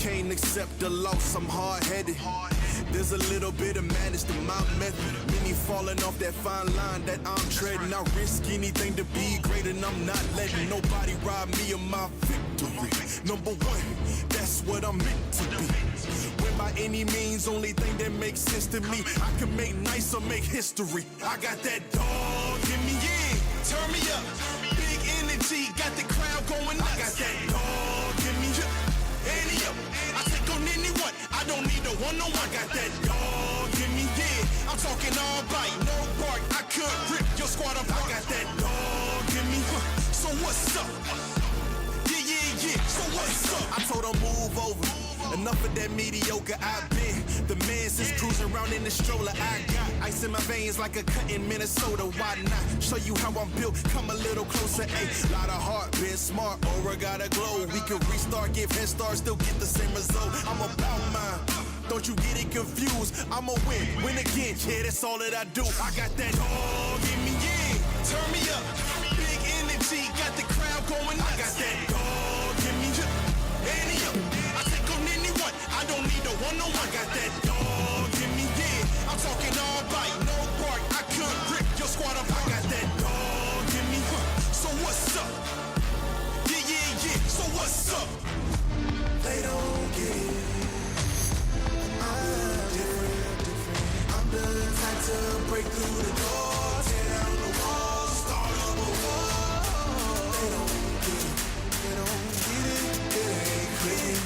can't accept the loss, I'm hard-headed. There's a little bit of madness to my method. Many falling off that fine line that I'm treading. I risk anything to be great, and I'm not letting nobody rob me of my victory. Number one, that's what I'm meant to be. When by any means, only thing that makes sense to me, I can make nice or make history. I got that dog in me, yeah. Turn me up. Big energy, got the crowd going nuts. I got that dog in me, yeah. Any up. I take on anyone. I don't need a one-on-one. Got that dog in me, yeah. I'm talking all bite, no bark. I could rip your squad apart. I got that dog in me. So what's up? Yeah. So what's up? I told her move over. Enough of that mediocre I've been. The man since cruising around in the stroller. I got ice in my veins like a cut in Minnesota. Why not show you how I'm built? Come a little closer. Ayy, lot of heart, been smart. Aura got a glow. We can restart, give head start, still get the same result. I'm about mine. Don't you get it confused? I'ma win again. Yeah, that's all that I do. I got that dog in me, yeah. Turn me up. Big energy, got the crowd going nuts. I got that dog in me, yeah. Any up. I take on anyone. I don't need a one-on-one. Got that dog in me, yeah. I'm talking all bite, no bark. I could rip your squad apart. I got that dog in me. So what's up? Yeah. So what's up? They don't get it. I'm the type to break through the door, tear down the walls, start up a war. They don't get it. It ain't clear.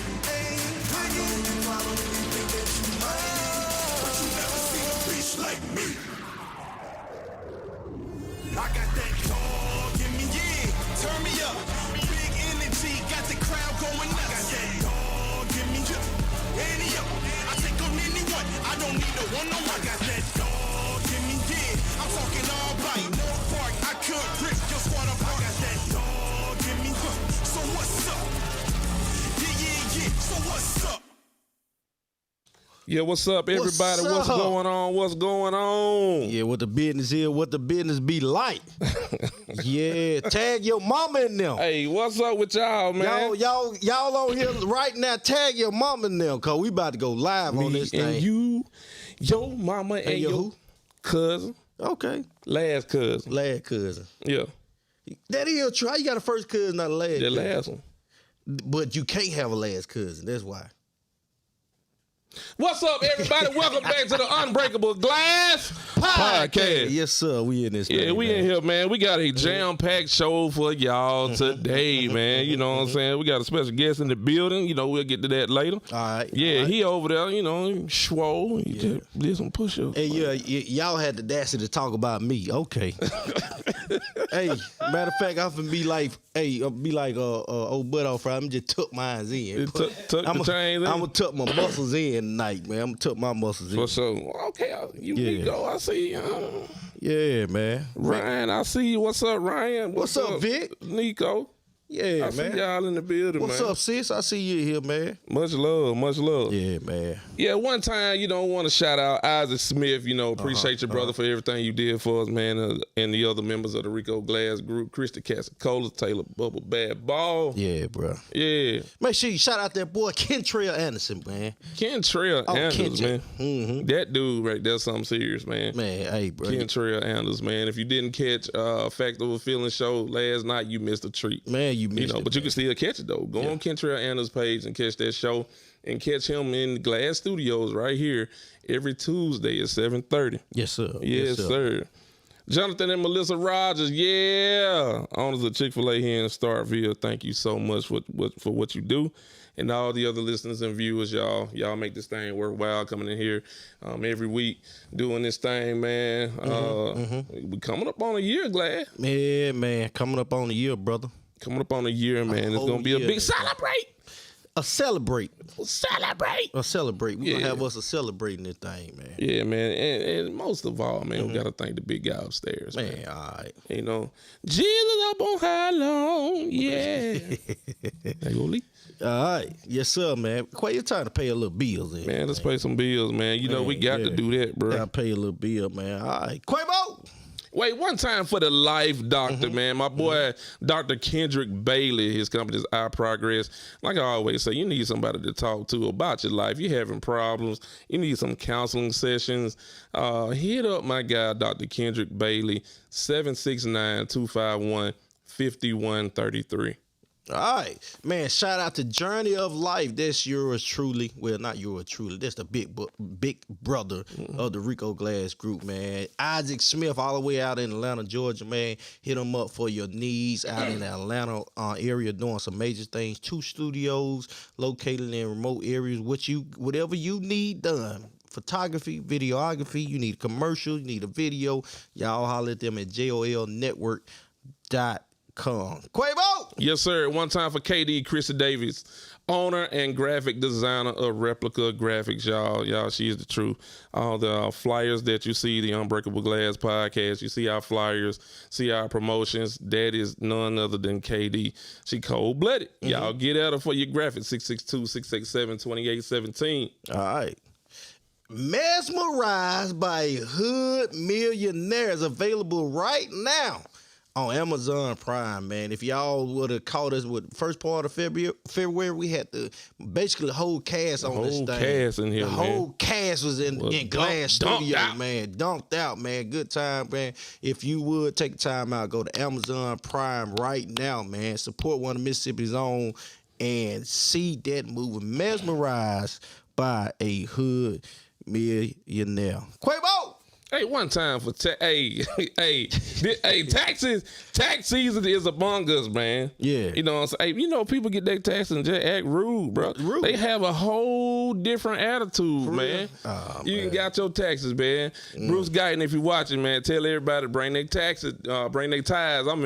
I know you probably think that you might, but you never seen a bitch like me. I got that dog in me, yeah. Turn me up. Big energy, got the crowd going nuts. I got that dog in me, yeah. Any up. I take on anyone. I don't need a one-on-one. I got that dog in me, yeah. I'm talking all bite, no bark. I could rip your squad apart. I got that dog in me. So what's up? Yeah. So what's up? Yeah, what's up, everybody? What's going on? What's going on? Yeah, what the business is, what the business be like. Yeah, tag your mama in them. Hey, what's up with y'all, man? Y'all on here right now, tag your mama in them, cause we about to go live on this thing. And you, your mama, and your who? cousin. Okay. Last cousin. Last cousin. Yeah. That is true. You got a first cousin, not a last The cousin. last one. But you can't have a last cousin. That's why. What's up, everybody? Welcome back to the Unbreakable Glass Podcast. Yes, sir. We in this thing, Yeah, we man. in here, man. We got a jam-packed show for y'all today, man. You know what I'm saying? We got a special guest in the building. You know, we'll get to that later. All right. Yeah, all right. he over there, you know, swole. He just did some push-ups. Hey, y'all had the audacity to talk about me. Okay. Hey, matter of fact, I'm finna be like, old butt off. I'm just tuck mine in. Tuck the chains in? I'm gonna tuck my muscles in tonight, man. I'm gonna tuck my muscles in. For sure. Okay, you go. I see you. Yeah, man. Ryan, I see you. What's up, Ryan? What's up, Vic? Nico. Yeah, I man. see y'all in the building, What's man. up, sis? I see you here, man. Much love, much love. Yeah, man. Yeah, one time, you know, want to shout out Isaac Smith, you know, appreciate your brother for everything you did for us, man, and the other members of the Rico Glass group, Christy Casacola, Taylor Bubble Bad Ball. Yeah, bro. Yeah. Make sure you shout out that boy, Kentrell Anderson, man. Kentrell Anders, man. Mm-hmm. That dude right there, something serious, man. Man, hey, bro. Kentrell Anders, man. If you didn't catch Fact of a Feeling show last night, you missed a treat. Man, you missed it. But you can still catch it, though. Go on Kentrell Anders' page and catch that show and catch him in Glass Studios right here every Tuesday at 7:30. Yes, sir. Yes, sir. Jonathan and Melissa Rogers, owners of Chick-fil-A here in Starkville. Thank you so much for what you do. And all the other listeners and viewers, y'all make this thing worthwhile coming in here every week doing this thing, man. We coming up on a year, Glad. Yeah, man. Coming up on a year, brother. Coming up on a year, man. It's going to be a big celebrate. A celebrate. Celebrate. A celebrate. We're going to have us a celebrating this thing, man. Yeah, man. And most of all, man, we got to thank the big guy upstairs, man. Man, all right. You know, Jesus up on high long, yeah. There you go, Lee. All right. Yes, sir, man. Quite your time to pay a little bills in. Man, let's pay some bills, man. You know, we got to do that, bro. Gotta pay a little bill, man. All right. Quavo! Wait, one time for the life doctor, man. My boy, Dr. Kendrick Bailey, his company is Eye Progress. Like I always say, you need somebody to talk to about your life. You're having problems. You need some counseling sessions. Hit up my guy, Dr. Kendrick Bailey, 769-251-5133. All right, man. Shout out to Journey of Life. That's yours truly. Well, not yours truly. That's the big brother of the Rico Glass Group, man. Isaac Smith, all the way out in Atlanta, Georgia, man. Hit him up for your needs out in the Atlanta area, doing some major things. 2 studios located in remote areas. Whatever you need done. Photography, videography. You need a commercial. You need a video. Y'all holler at them at jolnetwork.com. Quavo! Yes, sir. One time for KD, Chrissy Davis, owner and graphic designer of Replica Graphics, y'all. Y'all, she is the truth. All the flyers that you see, the Unbreakable Glass podcast, you see our flyers, see our promotions. That is none other than KD. She cold-blooded. Y'all get at her for your graphics, 662-667-2817. All right. Mesmerized by a Hood Millionaire is available right now on Amazon Prime, man. If y'all would have caught us with first part of February, we had basically the whole cast on this thing. The whole cast in here, The man. whole cast was in Glass Studio, man. Dunked out, man. Good time, man. If you would take the time out, go to Amazon Prime right now, man. Support one of Mississippi's own and see that movie, Mesmerized by a Hood Millionaire. Quavo! Hey, one time for tax season is among us, man. Yeah. You know what I'm saying? Hey, you know, people get their taxes and just act rude, bro. Rude. They have a whole different attitude, man. Oh, you man. can got your taxes, man. Bruce Guyton, if you're watching, man, tell everybody to bring their taxes, bring their ties down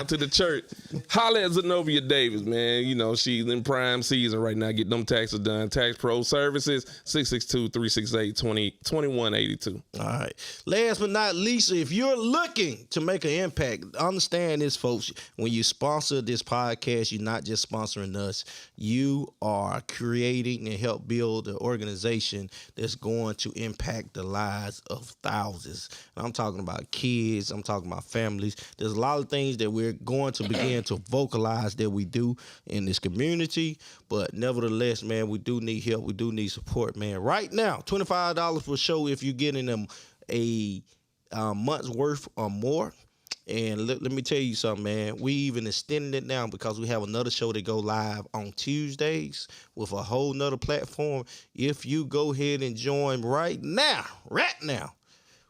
to the church. Holla at Zenobia Davis, man. You know, she's in prime season right now. Get them taxes done. Tax Pro Services, 662-368-2182. All right. Last but not least, if you're looking to make an impact, understand this, folks. When you sponsor this podcast, you're not just sponsoring us. You are creating and help build an organization that's going to impact the lives of thousands. And I'm talking about kids. I'm talking about families. There's a lot of things that we're going to begin to vocalize that we do in this community. But nevertheless, man, we do need help. We do need support, man. Right now, $25 per show if you're getting them a month's worth or more. And let me tell you something, man. We even extended it now because we have another show that go live on Tuesdays with a whole nother platform. If you go ahead and join right now,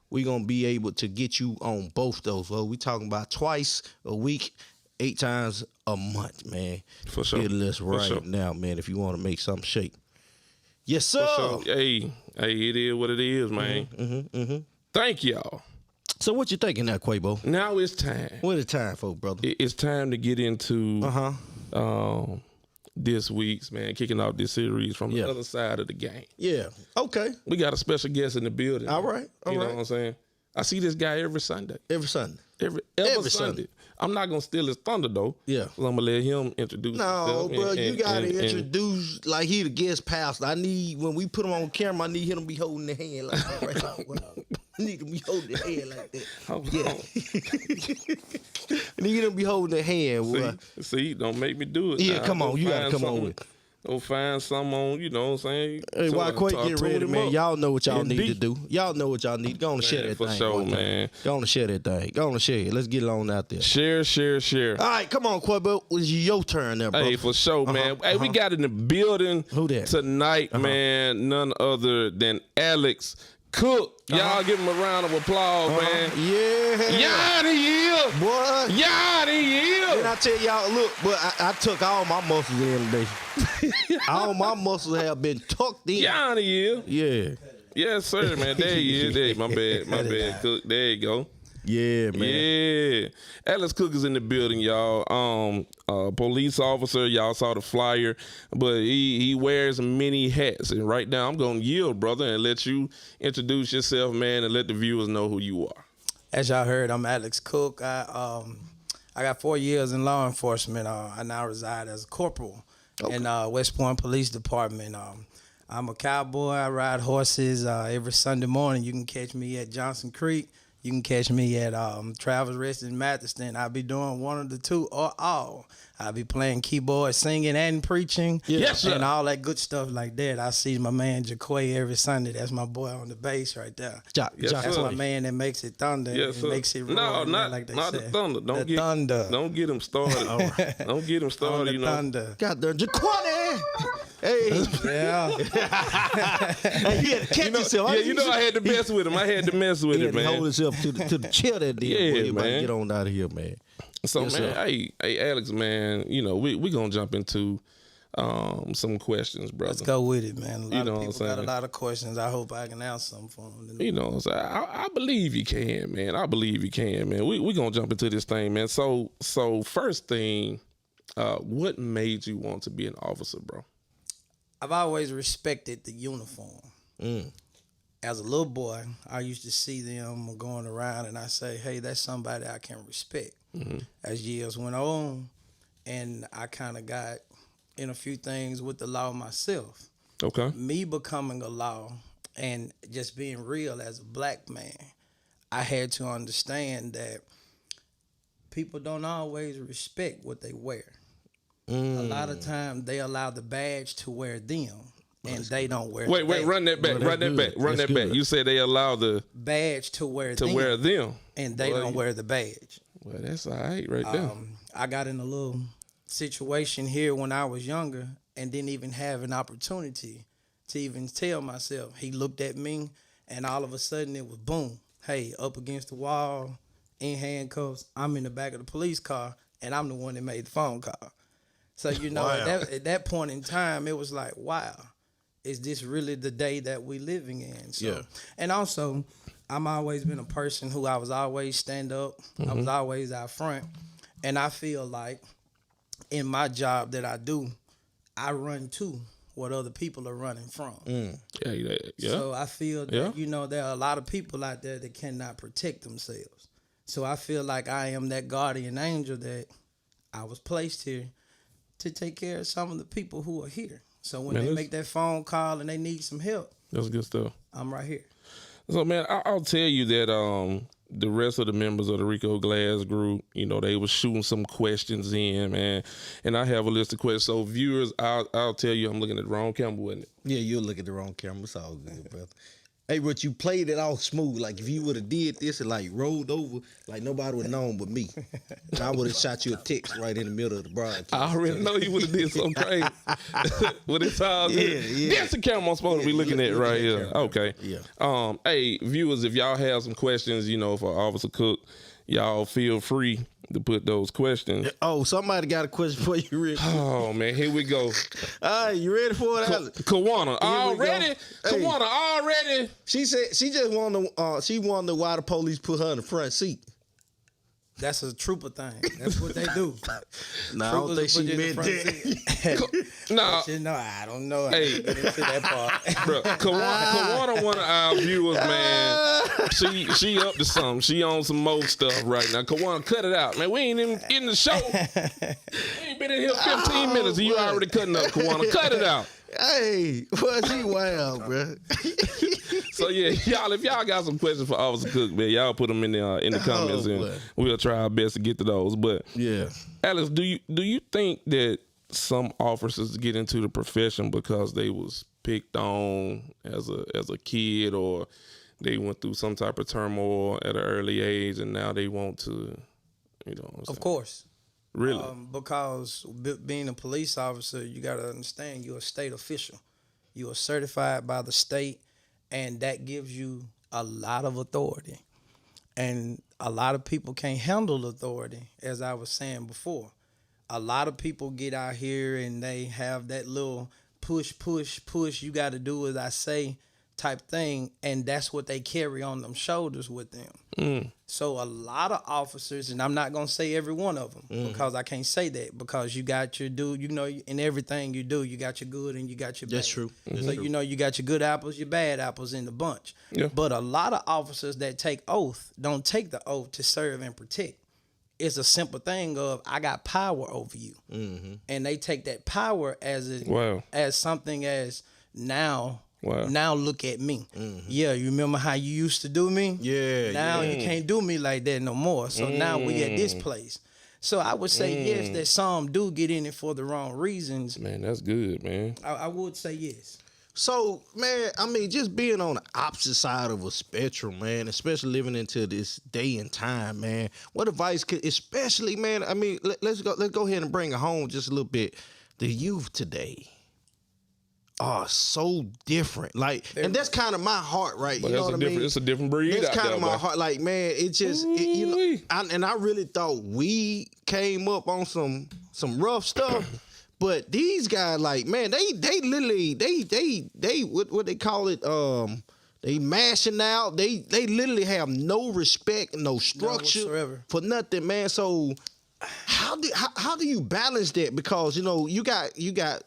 we're going to be able to get you on both those. Well, we talking about twice a week, 8 times a month, man. For sure. Get us right now, man, if you want to make something shake. Yes, sir. For sure. Hey, it is what it is, man. Thank y'all. So what you thinking now, Quavo? Now it's time. What is time for, brother? It's time to get into this week's, man, kicking off this series from the other side of the game. Yeah. Okay. We got a special guest in the building. All right. You know what I'm saying? I see this guy every Sunday. Every Sunday. Every Sunday. I'm not going to steal his thunder, though. Yeah. I'm going to let him introduce himself. No, bro, you got to introduce like he the guest pastor. When we put him on camera, I need him to be holding the hand like that. Right I need him to be holding the hand like that. I need him to be holding the hand. See, don't make me do it. Yeah, come on. You got to come on with it. Go find some on, you know what I'm saying? Hey, while Quake get ready, man, y'all know what y'all need to do. Y'all know what y'all need. Go on and share that thing. For sure, man. Go on and share that thing. Go on and share it. Let's get it on out there. Share. All right, come on, Quavo. It's your turn there, bro. Hey, for sure, man. Hey, we got in the building tonight, man, none other than Alex Cook. Y'all give him a round of applause, man. Yeah. Yanni here. Boy. Yanni here. And I tell y'all, look, but I took all my muscles in today. All my muscles have been tucked in. Yanni here. Yeah. Yes, sir, man. There he is. There, my bad, Cook. There you go. Yeah, man. Yeah. Alex Cook is in the building, y'all. Police officer, y'all saw the flyer, but he wears many hats. And right now I'm going to yield, brother, and let you introduce yourself, man, and let the viewers know who you are. As y'all heard, I'm Alex Cook. I got 4 years in law enforcement. I now reside as a corporal in West Point Police Department. I'm a cowboy. I ride horses every Sunday morning. You can catch me at Johnson Creek. You can catch me at Travis Rest in Matheson. I'll be doing one of the two or all. I'll be playing keyboard, singing, and preaching. Yes, sir. And all that good stuff like that. I see my man Jaquay every Sunday. That's my boy on the bass right there. Yes, That's sir. my man that makes it thunder. Yes, and sir. makes it roar. No, not like they the say. thunder. The thunder. Don't get him started. Don't get him On started. the You know. thunder. Got the Jaquani. Hey, Yeah. hey, he had to catch himself. Yeah, you know I had to mess with him. I had to mess with He it, had to hold man. himself to the chair that day. Yeah, Boy, everybody man. get on out of here, man. So, Yes, man, sir. hey, Alex, man, you know, we gonna jump into some questions, brother. Let's go with it, man. A lot You know of what I'm people got a saying? lot of questions. I hope I can answer them for them. You know, so I believe you can, man. I believe you can, man. We gonna jump into this thing, man. So first thing, what made you want to be an officer, bro? I've always respected the uniform. As a little boy, I used to see them going around, and I say, "Hey, that's somebody I can respect." As years went on, and I kind of got in a few things with the law myself. Okay. Me becoming a law and just being real as a black man, I had to understand that people don't always respect what they wear. A lot of times they allow the badge to wear them, and they don't wear. Wait, the badge. run that back, Well, run that that's back, run good. that That's back. good. You said they allow the badge to wear to them, wear them. and they Well, don't wear the badge. Well, that's all right, right there. I got in a little situation here when I was younger and didn't even have an opportunity to even tell myself. He looked at me, and all of a sudden it was boom. Hey, up against the wall, in handcuffs. I'm in the back of the police car, and I'm the one that made the phone call. So, you know, Wow. at that point in time, it was like, wow, is this really the day that we living in? So, Yeah. And also, I'm always been a person who I was always stand up. I was always out front. And I feel like in my job that I do, I run to what other people are running from. Yeah. So I feel that, Yeah. you know, there are a lot of people out there that cannot protect themselves. So I feel like I am that guardian angel that I was placed here to take care of some of the people who are here. So when Man, they that's- make that phone call and they need some help, That's good stuff. I'm right here. So, man, I'll tell you that the rest of the members of the Rico Glass group, you know, they was shooting some questions in, man. And I have a list of questions. So, viewers, I'll tell you, I'm looking at the wrong camera, wasn't it? Yeah, you'll look at the wrong camera. It's all good, brother. Hey, but you played it all smooth. Like, if you would have did this and, like, rolled over, like, nobody would have known but me. And I would have shot you a text right in the middle of the broadcast. I already know you would have did something crazy. But it's all good. Yeah. That's the camera I'm supposed to be looking at look right at here. that camera. Okay. Yeah. Hey, viewers, if y'all have some questions, you know, for Officer Cook, y'all feel free to put those questions. Oh, somebody got a question for you, Rick. Oh, man, here we go. All right, you ready for it, Alex? Kawana, Here we already? go. Hey. Kawana, already? She said she just she wondered why the police put her in the front seat. That's a trooper thing. That's what they do. No, I don't Troopers think will she put you in the meant front that. seat. Nah, You know, I don't know. Hey. I didn't get into that part. bro, Kawana, one of our viewers, man, she up to something. She on some more stuff right now. Kawana, cut it out, man. We ain't even in the show. We ain't been in here 15 minutes and you already cutting up, Kawana. Cut it out. Hey, what she wild, bro? So yeah, y'all, if y'all got some questions for Officer Cook, man, y'all put them in the comments, and boy. we'll try our best to get to those. But Yeah. Alex, do you think that some officers get into the profession because they was picked on as a kid, or they went through some type of turmoil at an early age, and now they want to, you know what I'm Of saying? course. Really? Because being a police officer, you got to understand you're a state official. You are certified by the state, and that gives you a lot of authority. And a lot of people can't handle authority, as I was saying before. A lot of people get out here and they have that little push, you got to do as I say type thing, and that's what they carry on them shoulders with them. So a lot of officers, and I'm not going to say every one of them because I can't say that, because you got your dude, you know, in everything you do, you got your good and you got your bad. That's true. So, you know, you got your good apples, your bad apples in the bunch. Yeah. But a lot of officers that take oath don't take the oath to serve and protect. It's a simple thing of, I got power over you. And they take that power as Wow. as something as, Now, Wow. now look at me. Yeah, you remember how you used to do me? Yeah. Now you can't do me like that no more. So now we at this place. So I would say yes, that some do get in it for the wrong reasons. Man, that's good, man. I would say yes. So, man, I mean, just being on the opposite side of a spectrum, man, especially living into this day and time, man. What advice could, especially, man? I mean, let's go ahead and bring it home just a little bit. The youth today are so different, like, and that's kind of my heart, right? But you know what I mean? It's a different breed. That's out kind there, of my boy. heart, like, man. It just, you know, Ooh-wee. and I really thought we came up on some rough stuff. But these guys, like, man, they literally what they call it, they mashing out. They literally have no respect, no structure whatsoever. for nothing, man. So how do you balance that? Because, you know, you got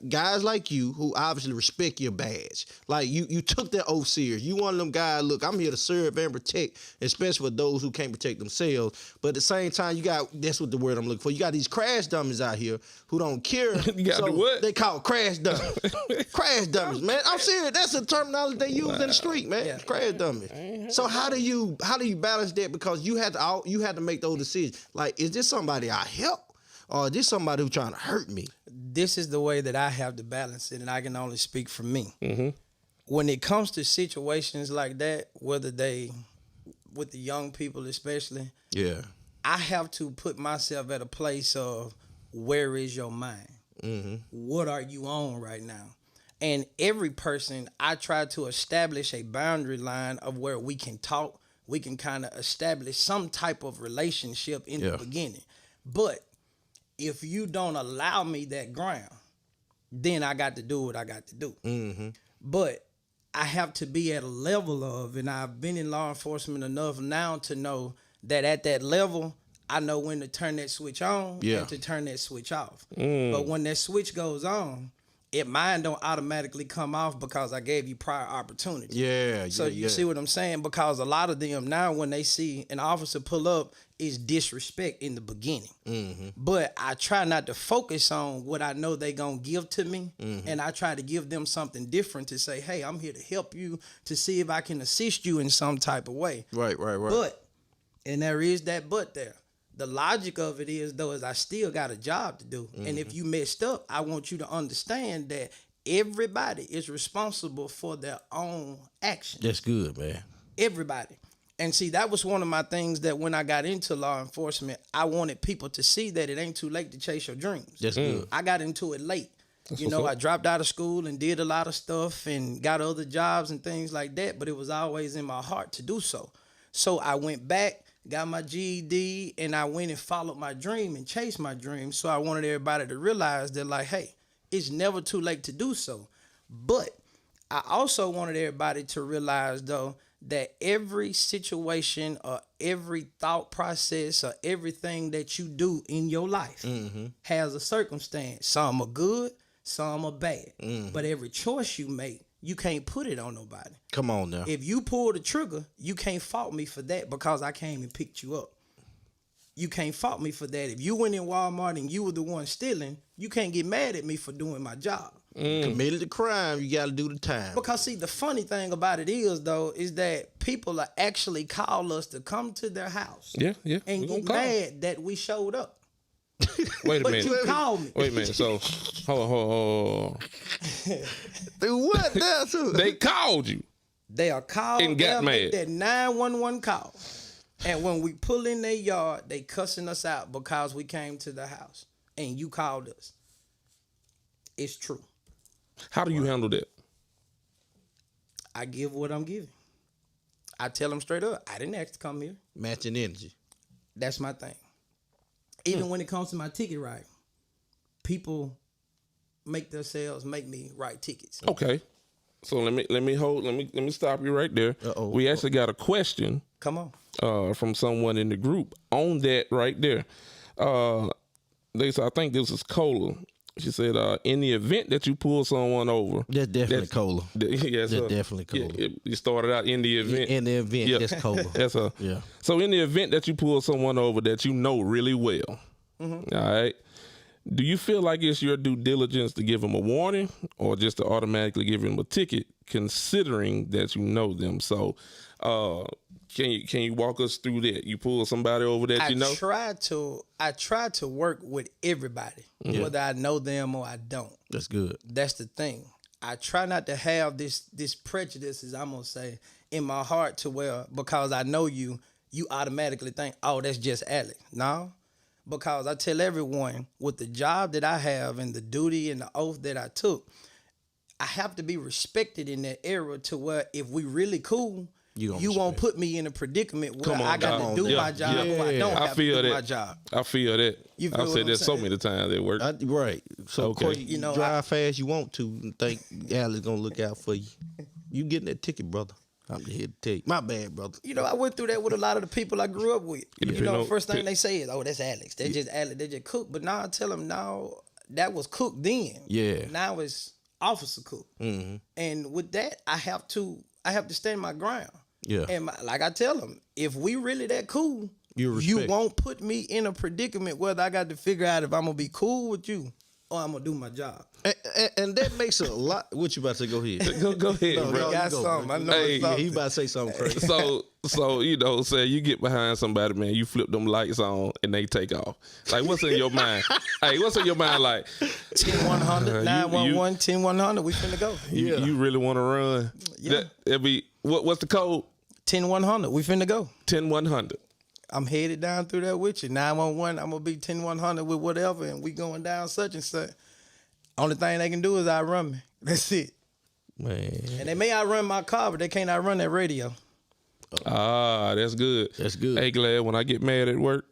guys like you who obviously respect your badge. Like, you took that oath serious. You one of them guys, look, I'm here to serve and protect, especially for those who can't protect themselves. But at the same time, you got, that's what the word I'm looking for. You got these crash dummies out here who don't care. You got the what? They call crash dummies. Crash dummies, man. I'm serious. That's the terminology they use in the street, man. Yeah. Crash dummies. So how do you balance that? Because you had to make those decisions. Like, is this somebody I help, or is this somebody who's trying to hurt me? This is the way that I have to balance it, and I can only speak for me. Mm-hmm. When it comes to situations like that, whether they, with the young people especially, Yeah. I have to put myself at a place of, where is your mind? Mm-hmm. What are you on right now? And every person, I try to establish a boundary line of where we can talk. We can kind of establish some type of relationship in the beginning. But if you don't allow me that ground, then I got to do what I got to do. Mm-hmm. But I have to be at a level of, and I've been in law enforcement enough now to know that at that level, I know when to turn that switch on and to turn that switch off. But when that switch goes on, mine don't automatically come off because I gave you prior opportunity. Yeah. So you see what I'm saying? Because a lot of them now, when they see an officer pull up, is disrespect in the beginning. Mm-hmm. But I try not to focus on what I know they gonna give to me, and I try to give them something different to say, hey, I'm here to help you, to see if I can assist you in some type of way. Right. But, and there is that but there. The logic of it is, though, is I still got a job to do. And if you messed up, I want you to understand that everybody is responsible for their own actions. That's good, man. Everybody. And see, that was one of my things that when I got into law enforcement, I wanted people to see that it ain't too late to chase your dreams. That's good. I got into it late. That's you know, what's I up. dropped out of school and did a lot of stuff and got other jobs and things like that, but it was always in my heart to do so. So I went back, got my GED, and I went and followed my dream and chased my dream. So I wanted everybody to realize that, like, hey, it's never too late to do so. But I also wanted everybody to realize, though, that every situation or every thought process or everything that you do in your life has a circumstance. Some are good, some are bad. But every choice you make, you can't put it on nobody. Come on now. If you pull the trigger, you can't fault me for that because I came and picked you up. You can't fault me for that. If you went in Walmart and you were the one stealing, you can't get mad at me for doing my job. Committed the crime, you got to do the time. Because see, the funny thing about it is, though, is that people are actually call us to come to their house. Yeah. And We gonna get call. mad that we showed up. Wait a But minute. you called me. Wait a minute. So, hold on. Do what now, too? They called you. They are called And got they'll make mad. that 911 call. And when we pull in their yard, they cussing us out because we came to the house and you called us. It's true. How do you handle that? I give what I'm giving. I tell them straight up, I didn't ask to come here. Matching energy. That's my thing. Even when it comes to my ticket writing, people make themselves make me write tickets. Okay. So let me stop you right there. Uh-oh. We actually got a question Come on. from someone in the group on that right there. They said, I think this is Cola. She said, in the event that you pull someone over. That's definitely cola. Yes, That's definitely Cola. You started out in the event. In the event, Yeah. that's cola. That's a Yeah. So in the event that you pull someone over that you know really well, Mm-hmm. all right. Do you feel like it's your due diligence to give them a warning or just to automatically give them a ticket, considering that you know them? So, can you walk us through that? You pull somebody over that you know? I try to work with everybody, whether I know them or I don't. That's good. That's the thing. I try not to have this prejudice, as I'm gonna say, in my heart to where because I know you automatically think, oh, that's just Alex. No. Because I tell everyone with the job that I have and the duty and the oath that I took, I have to be respected in that era to where if we really cool, you won't put me in a predicament where I got to do my job or I don't have to do my job. I feel that. I've said that so many times at work. Right. So Okay. you drive fast you want to and think Alex gonna look out for you. You getting that ticket, brother. I'm here to tell you. My bad, brother. I went through that with a lot of the people I grew up with. First thing they say is, oh, that's Alex. They just Alex. They just Cook. But now I tell them, no, that was Cook then. Yeah. Now it's Officer Cook. Mm-hmm. And with that, I have to stand my ground. Yeah. And like I tell them, if we really that cool, You won't put me in a predicament whether I got to figure out if I'm going to be cool with you or I'm going to do my job. And that makes a lot. What you about to say? Go ahead. Go ahead, bro. I got something. I know Hey, it's He about to say something crazy. So say you get behind somebody, man, you flip them lights on and they take off. Like, what's in your mind? Hey, what's in your mind? Like 10-100, 911, 10-100, we finna go. You really want to run? Yeah. That'd be what's the code? 10-100, we finna go. 10-100. I'm headed down through there with you. 911, I'm gonna be 10-100 with whatever, and we going down such and such. Only thing they can do is outrun me. That's it. Man. And they may outrun my car, but they can't outrun that radio. Ah, that's good. That's good. Hey, Glad, when I get mad at work,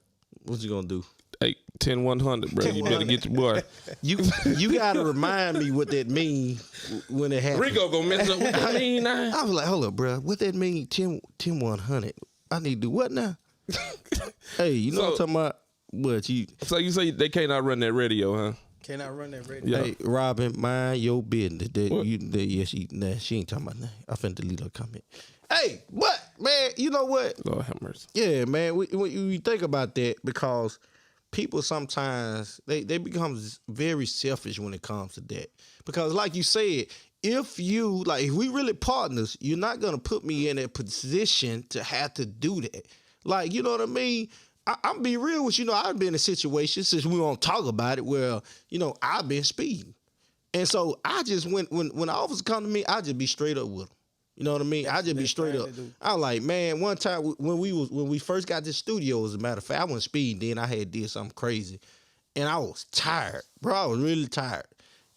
What you gonna do? hey, 10-100, bro. You better get your boy. You gotta remind me what that mean when it happens. Rico gonna mess up what that mean now. I was like, hold up, bro. What that mean? 10-100. I need to do what now? Hey, you know what I'm talking about? What you? So you say they can't outrun that radio, huh? Can I run that radio? Yeah. Hey, Robin, mind your business. She ain't talking about nothing. I finna delete her comment. Hey, what, man? You know what? Lord have mercy. Yeah, man. We think about that because people sometimes they become very selfish when it comes to that. Because, like you said, if we really partners, you're not gonna put me in a position to have to do that. Like, you know what I mean? I'm be real with you. I've been in situations, since we won't talk about it, where, I've been speeding. And so I just, when the officer come to me, I just be straight up with them. You know what I mean? I just be straight up. I'm like, man, one time when we first got this studio, as a matter of fact, I wasn't speeding then. I had did something crazy. And I was tired. Bro, I was really tired.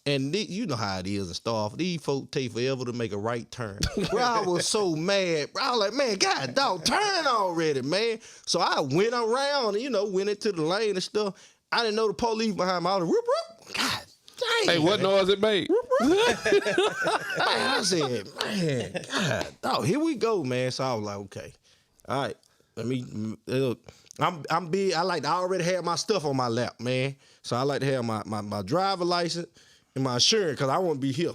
And you know how it is and stuff. These folks take forever to make a right turn. Bro, I was so mad. Bro, I was like, man, God, dog, turn already, man. So I went around, went into the lane and stuff. I didn't know the police behind me. I was like, whoop, whoop. God dang. Hey, what noise it made? Man, I said, man, God, dog, here we go, man. So I was like, okay, all right. Let me. I'm big. I already have my stuff on my lap, man. So I like to have my driver license and my insurance because I want to be here.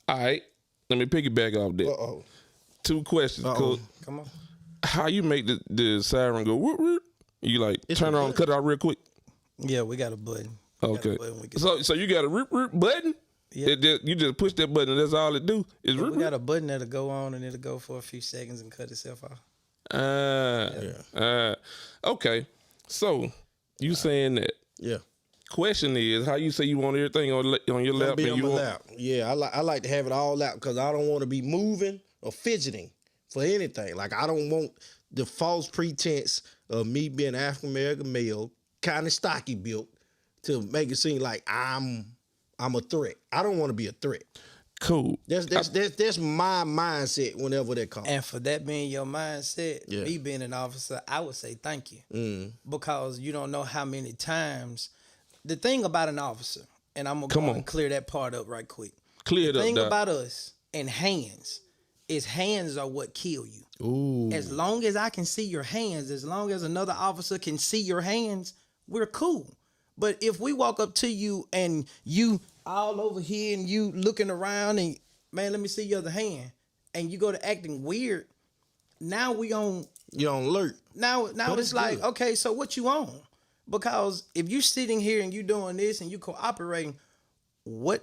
All right. Let me piggyback off that. Uh-oh. 2 questions. Cool. Come on. How you make the siren go whoop, whoop? You turn it on, cut it out real quick? Yeah, we got a button. Okay. So you got a rip button? Yeah. You just push that button and that's all it do? Is We got a button that'll go on and it'll go for a few seconds and cut itself off. Okay. So you saying that. Yeah. Question is, how you say you want everything on your lap? Be And on you my want, lap. Yeah, I like to have it all out because I don't want to be moving or fidgeting for anything. Like, I don't want the false pretense of me being African American male, kind of stocky built, to make it seem like I'm a threat. I don't want to be a threat. Cool. That's my mindset whenever that comes. And for that being your mindset, me being an officer, I would say thank you. Because you don't know how many times. The thing about an officer, and I'm going to clear that part up right quick. Clear it up, The thing Doc. about us and hands is hands are what kill you. Ooh. As long as I can see your hands, as long as another officer can see your hands, we're cool. But if we walk up to you and you all over here and you looking around and, man, let me see your other hand, and you go to acting weird, now we on... You on alert. Now it's like, okay, so what you on? Because if you sitting here and you doing this and you cooperating, why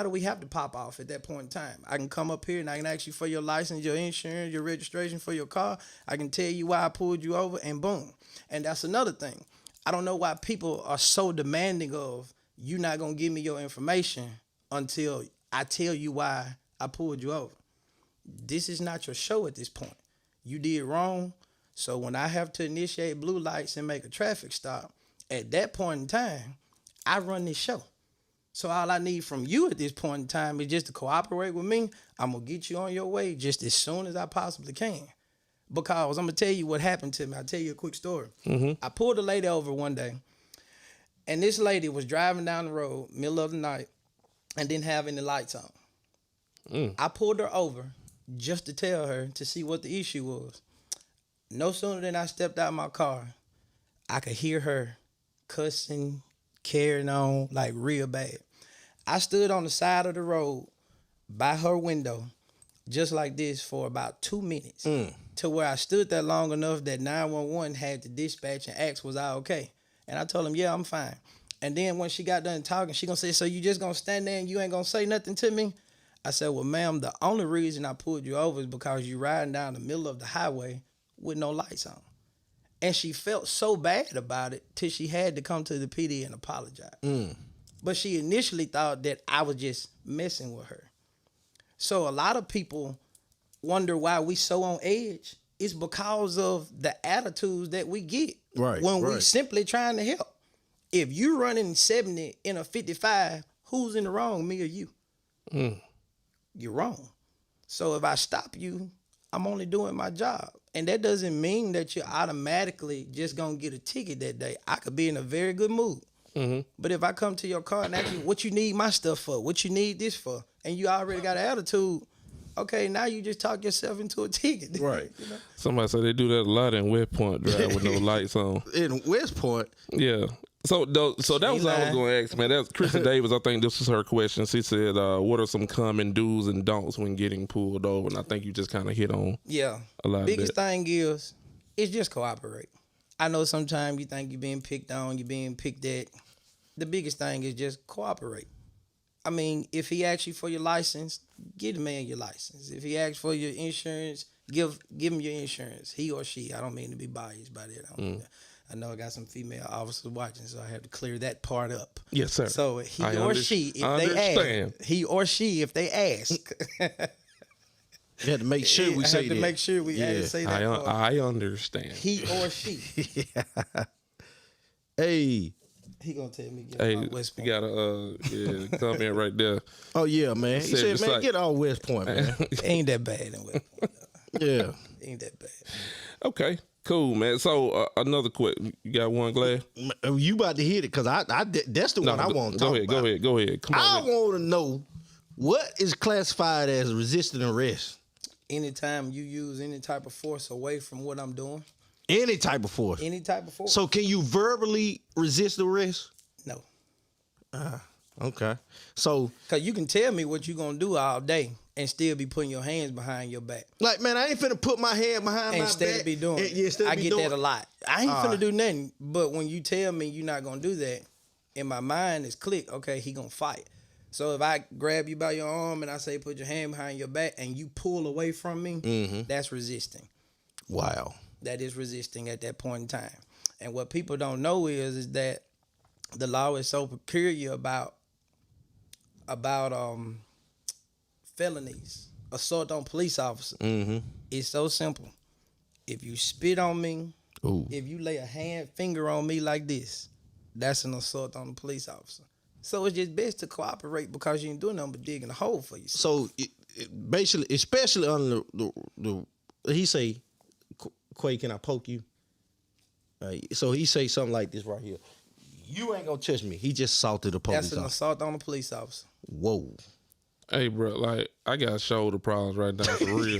do we have to pop off at that point in time? I can come up here and I can ask you for your license, your insurance, your registration for your car. I can tell you why I pulled you over, and boom. And that's another thing. I don't know why people are so demanding of you not going to give me your information until I tell you why I pulled you over. This is not your show at this point. You did wrong. So when I have to initiate blue lights and make a traffic stop, at that point in time, I run this show. So all I need from you at this point in time is just to cooperate with me. I'm going to get you on your way just as soon as I possibly can. Because I'm going to tell you what happened to me. I'll tell you a quick story. I pulled a lady over one day, and this lady was driving down the road, middle of the night, and didn't have any lights on. I pulled her over just to tell her to see what the issue was. No sooner than I stepped out of my car, I could hear her cussing, carrying on like real bad. I stood on the side of the road by her window just like this for about 2 minutes to where I stood there long enough that 911 had to dispatch and ask, was I okay? And I told him, yeah, I'm fine. And then when she got done talking, she gonna say, so you just gonna stand there and you ain't gonna say nothing to me? I said, well, ma'am, the only reason I pulled you over is because you riding down the middle of the highway with no lights on. And she felt so bad about it till she had to come to the PD and apologize. But she initially thought that I was just messing with her. So a lot of people wonder why we so on edge. It's because of the attitudes that we get when we simply trying to help. If you running 70 in a 55, who's in the wrong, me or you? You're wrong. So if I stop you, I'm only doing my job. And that doesn't mean that you're automatically just going to get a ticket that day. I could be in a very good mood. But if I come to your car and ask you what you need my stuff for, what you need this for, and you already got an attitude, okay, now you just talk yourself into a ticket. Right. You know? Somebody said they do that a lot in West Point Drive with no lights on. In West Point. Yeah. So that was what I was going to ask, man. That's Krista Davis. I think this was her question. She said, what are some common do's and don'ts when getting pulled over? And I think you just kind of hit on a lot of that. Biggest thing is just cooperate. I know sometimes you think you're being picked on, you're being picked at. The biggest thing is just cooperate. I mean, if he asks you for your license, give the man your license. If he asks for your insurance, give him your insurance. He or she. I don't mean to be biased by that. I know I got some female officers watching, so I have to clear that part up. Yes, sir. So he or she, if they ask. You had to make sure we say that. had to make sure we had to say that part. I understand. He or she. Hey. He gonna tell me West Point. You got a comment right there. Oh yeah, man. He said, man, get all West Point, man. Ain't that bad in West Point. Yeah. Ain't that bad. Okay, cool, man. So another quick, you got one, Glad? You about to hit it because that's the one I want to talk about. Go ahead. Come on. I want to know what is classified as resisting arrest. Anytime you use any type of force away from what I'm doing. Any type of force. Any type of force. So can you verbally resist arrest? No. Okay. So, because you can tell me what you're going to do all day and still be putting your hands behind your back. Like, man, I ain't finna put my hand behind my back. Instead of be doing it. I get that a lot. I ain't finna do nothing. But when you tell me you're not going to do that, in my mind it's click, okay, he going to fight. So if I grab you by your arm and I say put your hand behind your back and you pull away from me, that's resisting. Wow. That is resisting at that point in time. And what people don't know is that the law is so peculiar about felonies, assault on police officers. It's so simple. If you spit on me, if you lay a finger on me like this, that's an assault on a police officer. So it's just best to cooperate because you ain't doing nothing but digging a hole for yourself. So basically, especially on the he say, Quay, can I poke you? So he say something like this right here. You ain't gonna touch me. He just assaulted a police officer. That's an assault on a police officer. Whoa. Hey, bro, like, I got shoulder problems right now for real.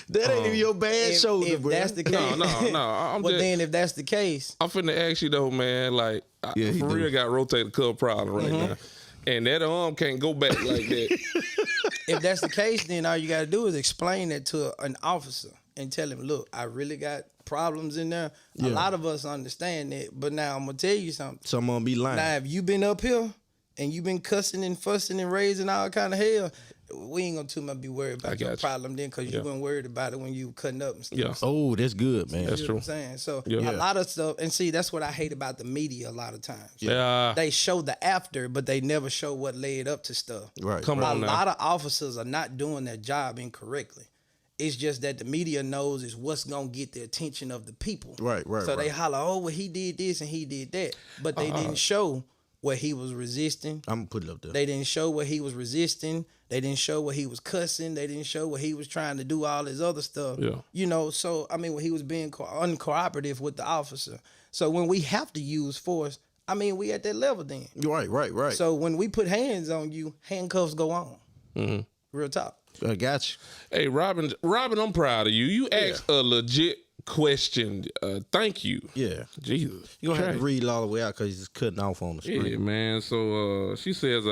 That ain't even your bad shoulder, if bro. That's the case. No. Then if that's the case. I'm finna ask you, though, man, like, I for real got rotator cuff problem right now. And that arm can't go back like that. If that's the case, then all you got to do is explain that to an officer. and tell him, look, I really got problems in there. A lot of us understand that, but now I'm gonna tell you something. Someone be lying. Now, if you been up here and you been cussing and fussing and raising all kind of hell, we ain't gonna too much be worried about your problem then, because you weren't worried about it when you cutting up and stuff. Yeah. Oh, that's good, man. That's You know true. what I'm saying? So Yeah. a lot of stuff, and see, that's what I hate about the media a lot of times. Yeah. They show the after, but they never show what led up to stuff. Right. Come right. on A now. lot of officers are not doing their job incorrectly. It's just that the media knows is what's gonna get the attention of the people. Right, right, So they right. holler, oh, well, he did this and he did that, but they didn't show where he was resisting. I'm gonna put it up there. They didn't show where he was resisting. They didn't show where he was cussing. They didn't show where he was trying to do all this other stuff. Yeah. You know, so, I mean, when he was being uncooperative with the officer. So when we have to use force, I mean, we at that level then. Right. So when we put hands on you, handcuffs go on. Mm-hmm. Real talk. I got you. Hey, Robin, I'm proud of you. You asked a legit question. Thank you. Yeah. Jesus. You're gonna have to Christ. read it all the way out because it's cutting off on the screen. Yeah, man. So she says,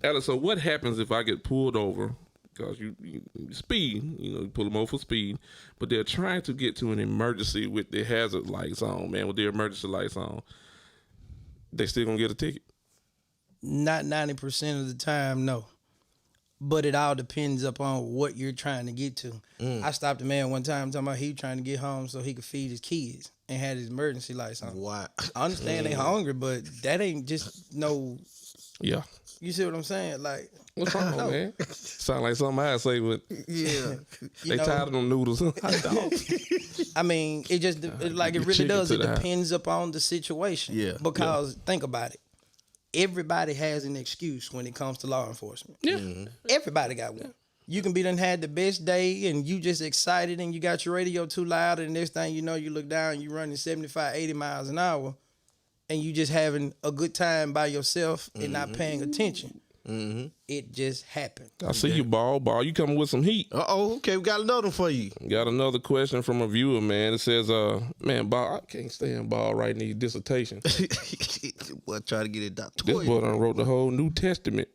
Alex, so what happens if I get pulled over? Because you speed, you pull them over for speed, but they're trying to get to an emergency with their hazard lights on, man, with their emergency lights on. They still gonna get a ticket? Not 90% of the time, no. But it all depends upon what you're trying to get to. I stopped a man one time talking about he trying to get home so he could feed his kids and had his emergency lights on. Why? I understand they hungry, but that ain't just no. Yeah. You see what I'm saying? Like, What's wrong, man? Sound like something I'd say, but Yeah. they tired of them noodles. Hot dog. I mean, it just it really Chicken does. to It the house. depends upon the situation. Yeah. Because think about it. Everybody has an excuse when it comes to law enforcement. Yeah. Everybody got one. You can be done had the best day and you just excited and you got your radio too loud and next thing you know, you look down, you running 75, 80 miles an hour and you just having a good time by yourself and not paying attention. It just happened. I see you, Ball. You coming with some heat. Oh, okay. We got another one for you. Got another question from a viewer, man. It says, man, Ball, I can't stand Ball writing these dissertations. Well, try to get it This doctored. boy done wrote the whole New Testament.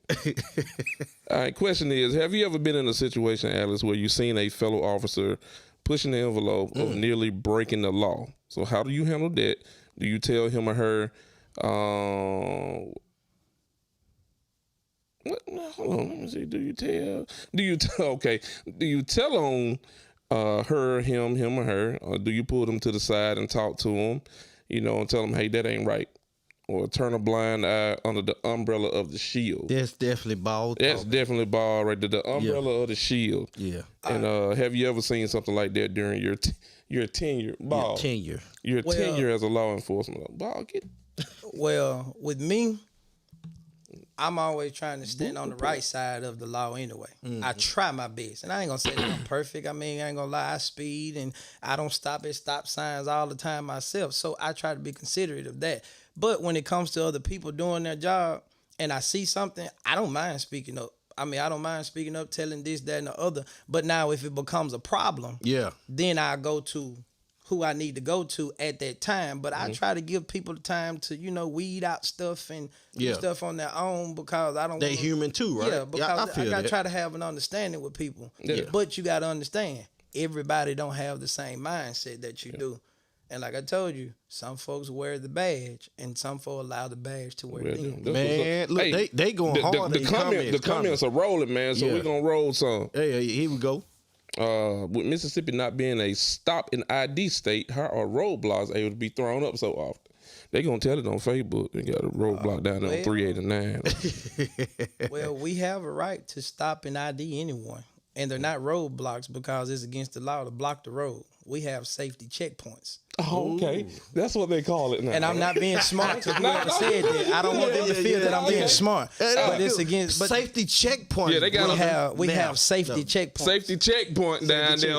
All right, question is, have you ever been in a situation, Alice, where you seen a fellow officer pushing the envelope of nearly breaking the law? So how do you handle that? Do you tell him or her, what? No, hold on, let me see. Do you tell on her, him or her, or do you pull them to the side and talk to them, and tell them, hey, that ain't right? Or turn a blind eye under the umbrella of the shield. That's definitely ball. That's definitely Ball right there. The umbrella of the shield. Yeah. And have you ever seen something like that during your tenure, Ball? Tenure. Your tenure as a law enforcement. Ball, get. Well, with me, I'm always trying to stand on the right side of the law anyway. I try my best. And I ain't going to say that I'm perfect. I mean, I ain't going to lie. I speed and I don't stop at stop signs all the time myself. So I try to be considerate of that. But when it comes to other people doing their job and I see something, I don't mind speaking up. I mean, I don't mind speaking up, telling this, that, and the other. But now if it becomes a problem, Yeah. then I go to who I need to go to at that time. But I try to give people the time to, weed out stuff and do stuff on their own because I don't They wanna- human too, right? Yeah, because I feel got to that. try to have an understanding with people. Yeah. But you got to understand, everybody don't have the same mindset that you do. And like I told you, some folks wear the badge, and some folks allow the badge to wear them. Man, look, they going hard. The comments are rolling, man. So we're gonna roll some. Hey, here we go. With Mississippi not being a stop and ID state, how are roadblocks able to be thrown up so often? They gonna tell it on Facebook. They got a roadblock down there on 389. Well, we have a right to stop and ID anyone. And they're not roadblocks because it's against the law to block the road. We have safety checkpoints. Oh, okay. That's what they call it now. And I'm not being smart to whoever said that. I don't want them to feel that I'm being smart. But it's against safety checkpoints. Yeah, they got we have safety checkpoints. safety checkpoint down there.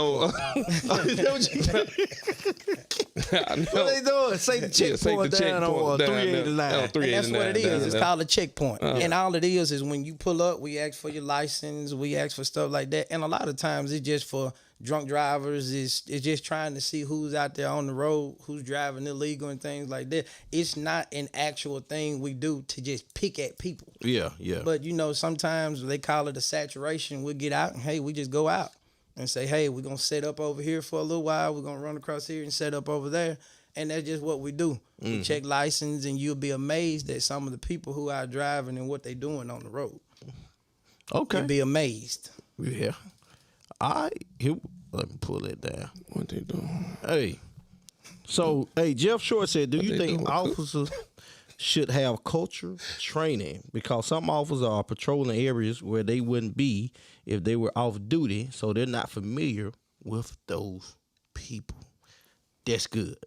What they doing? Safety checkpoint down on 389. On And that's what it is. It's called a checkpoint. Uh-huh. And all it is when you pull up, we ask for your license, we ask for stuff like that. And a lot of times it's just for drunk drivers. It's just trying to see who's out there on the road, who's driving illegal and things like that. It's not an actual thing we do to just pick at people. Yeah. But sometimes they call it a saturation. We'll get out and hey, we just go out. and say, hey, we're going to set up over here for a little while. We're going to run across here and set up over there. And that's just what we do. We check license, and you'll be amazed at some of the people who are driving and what they doing on the road. Okay. You'll be amazed. Yeah. All right. Here, let me pull it down. What they doing? Hey. So, hey, Jeff Short said, do you they think doing? officers should have culture training? Because some officers are patrolling areas where they wouldn't be if they were off duty, so they're not familiar with those people. That's good.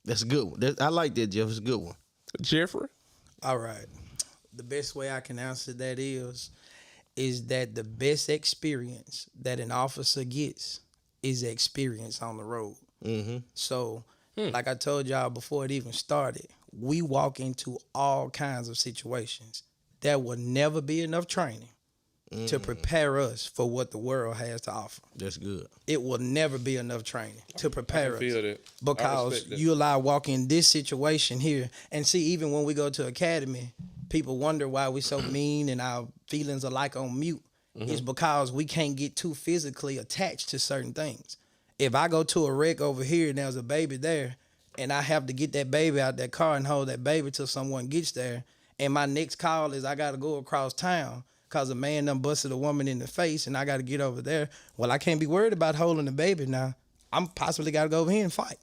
That's a good one. I like that, Jeff. It's a good one. Jeffrey? All right. The best way I can answer that is that the best experience that an officer gets is experience on the road. Mm-hmm. So, like I told y'all before it even started, we walk into all kinds of situations. There will never be enough training to prepare us for what the world has to offer. That's good. It will never be enough training to prepare us. feel that. I Because respect that. you allow walk in this situation here. And see, even when we go to academy, people wonder why we so mean and our feelings are like on mute. It's because we can't get too physically attached to certain things. If I go to a wreck over here and there's a baby there, and I have to get that baby out that car and hold that baby till someone gets there, and my next call is I got to go across town because a man done busted a woman in the face and I got to get over there. Well, I can't be worried about holding the baby now. I'm possibly got to go over here and fight.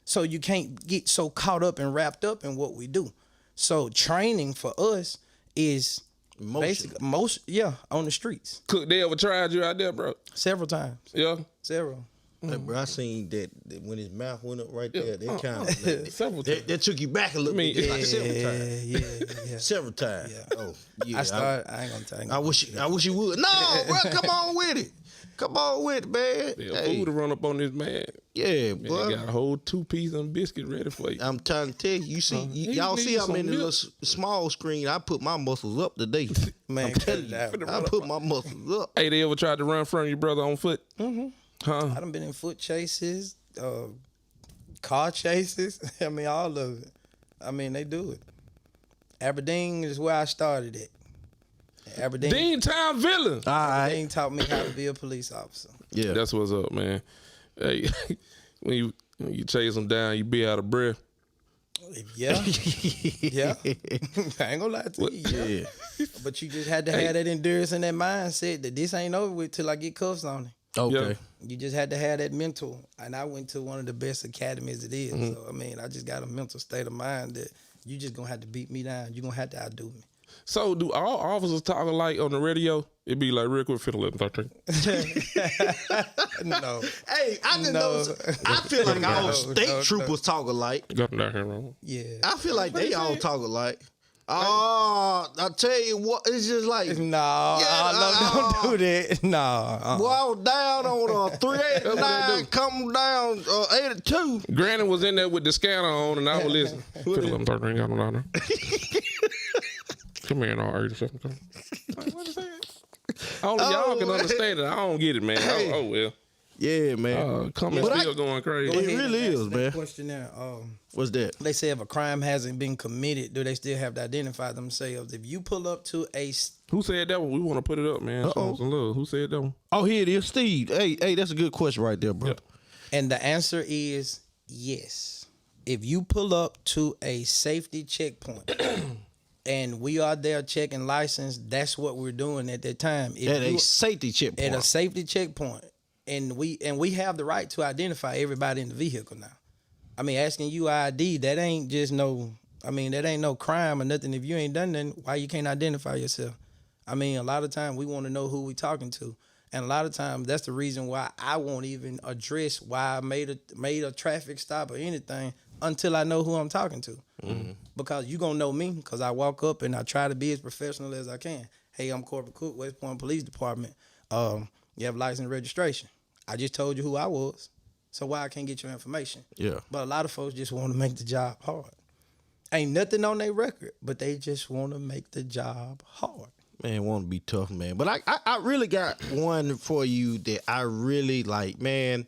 So you can't get so caught up and wrapped up in what we do. So training for us is basically on the streets. Cook, they ever tried you out there, bro? Several times. Yeah. Several. Hey, bro, I seen that when his mouth went up right there. That kind Several of times. that took you back a little bit. It's like several times. Yeah. Several times. Yeah. Oh, yeah. I ain't gonna tell you. I wish you would. No, bro, come on with it. Come on with it, man. Yeah, food to run up on this man. Yeah, Man, bro. they got a whole 2-piece and biscuit ready for you. I'm trying to tell you. You see, y'all need see how some many milk. little small screen I put my muscles up today. Man, I'm telling you, I put my muscles up. Hey, they ever tried to run from your brother on foot? Huh? I done been in foot chases, car chases. I mean, all of it. I mean, they do it. Aberdeen is where I started at. Aberdeen Dean Town Villa. Aberdeen taught me how to be a police officer. Yeah. That's what's up, man. Hey, when you chase them down, you be out of breath. Yeah. Yeah. I ain't gonna lie to you. Yeah. But you just had to have that endurance and that mindset that this ain't over with till I get cuffs on it. Okay. Yeah. You just had to have that mental. And I went to one of the best academies it is. So, I mean, I just got a mental state of mind that you just gonna have to beat me down. You're gonna have to outdo me. So do all officers talk alike on the radio? It be like real quick, 13. No. Hey, I didn't know. I feel like all state troopers talk alike. Got them down here wrong. Yeah. I feel like they all talk alike. Oh, I tell you what, it's just like No, don't do that. No. Well, I was down on 389, come down 82. Granny was in there with the scanner on, and I was listening. 13, got them down there. Come here, all 87. Come. What is that? Only y'all can understand it. I don't get it, man. Oh well. Yeah, man. Comments still going crazy. It really is, man. Question there. What's that? They say if a crime hasn't been committed, do they still have to identify themselves? If you pull up to a Who said that one? We want to put it up, man. Show some love. Who said that one? Oh, here it is, Steve. Hey, that's a good question right there, bro. Yep. And the answer is yes. If you pull up to a safety checkpoint and we are there checking license, that's what we're doing at that time. At a safety checkpoint. At a safety checkpoint. And we have the right to identify everybody in the vehicle now. I mean, asking you ID, that ain't just that ain't no crime or nothing. If you ain't done nothing, why you can't identify yourself? I mean, a lot of times we want to know who we talking to. And a lot of times that's the reason why I won't even address why I made a traffic stop or anything until I know who I'm talking to. Mm-hmm. Because you gonna know me because I walk up and I try to be as professional as I can. Hey, I'm Corporal Cook, West Point Police Department. You have license and registration. I just told you who I was, so why I can't get your information? Yeah. But a lot of folks just want to make the job hard. Ain't nothing on their record, but they just want to make the job hard. Man, want to be tough, man. But I really got one for you that I really like, man.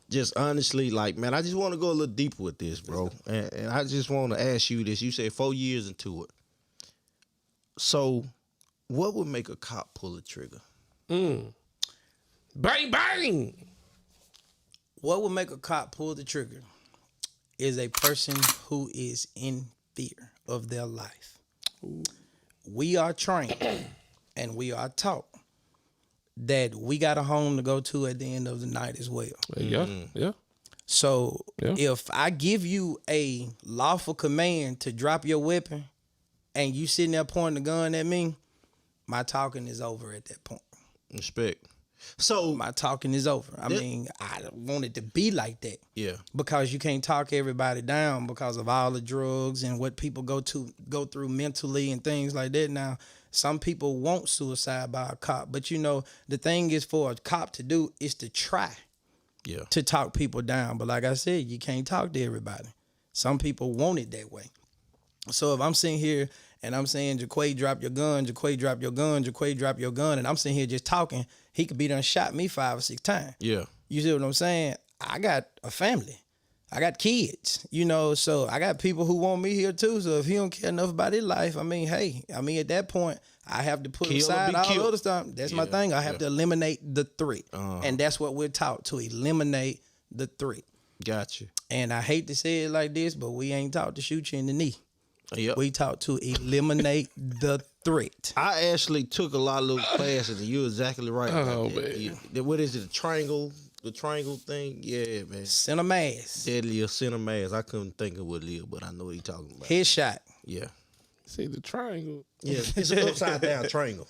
Just honestly, like, man, I just want to go a little deeper with this, bro. And I just want to ask you this. You said 4 years into it. So what would make a cop pull a trigger? Bang, bang. What would make a cop pull the trigger is a person who is in fear of their life. We are trained and we are taught that we got a home to go to at the end of the night as well. Yeah, yeah. So Yeah. if I give you a lawful command to drop your weapon and you sitting there pointing the gun at me, my talking is over at that point. Respect. So My talking is over. I mean, I want it to be like that. yeah. Because you can't talk everybody down because of all the drugs and what people go through mentally and things like that. Now, some people want suicide by a cop, but you know, the thing is for a cop to do is to try Yeah. to talk people down. But like I said, you can't talk to everybody. Some people want it that way. So if I'm sitting here and I'm saying, Jaquay, drop your gun, Jaquay, drop your gun, Jaquay, drop your gun, and I'm sitting here just talking, he could be done shot me 5 or 6 times. Yeah. You see what I'm saying? I got a family. I got kids, you know, so I got people who want me here too. So if he don't care enough about his life, I mean, hey, at that point, I have to put Kill or aside be all killed. the other stuff. That's my thing. I have to eliminate the threat. And that's what we're taught, to eliminate the threat. Gotcha. And I hate to say it like this, but we ain't taught to shoot you in the knee. Yep. We taught to eliminate the threat. I actually took a lot of little classes, and you're exactly right. Oh, about that. man. What is it? The triangle thing? Yeah, man. Send a mass. Deadly or center mass. I couldn't think of what it is, but I know what you're talking about. Headshot. Yeah. See the triangle. Yeah. It's an upside down triangle.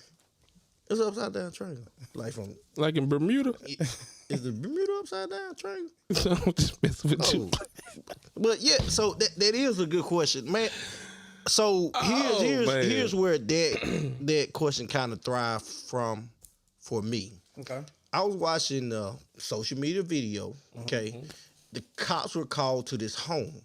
It's an upside down triangle. Like from Like in Bermuda. is the Bermuda upside down triangle? I'm just messing with you. But yeah, so that is a good question, man. So man. here's where that question kind of thrived from for me. Okay. I was watching a social media video. Okay, the cops were called to this home.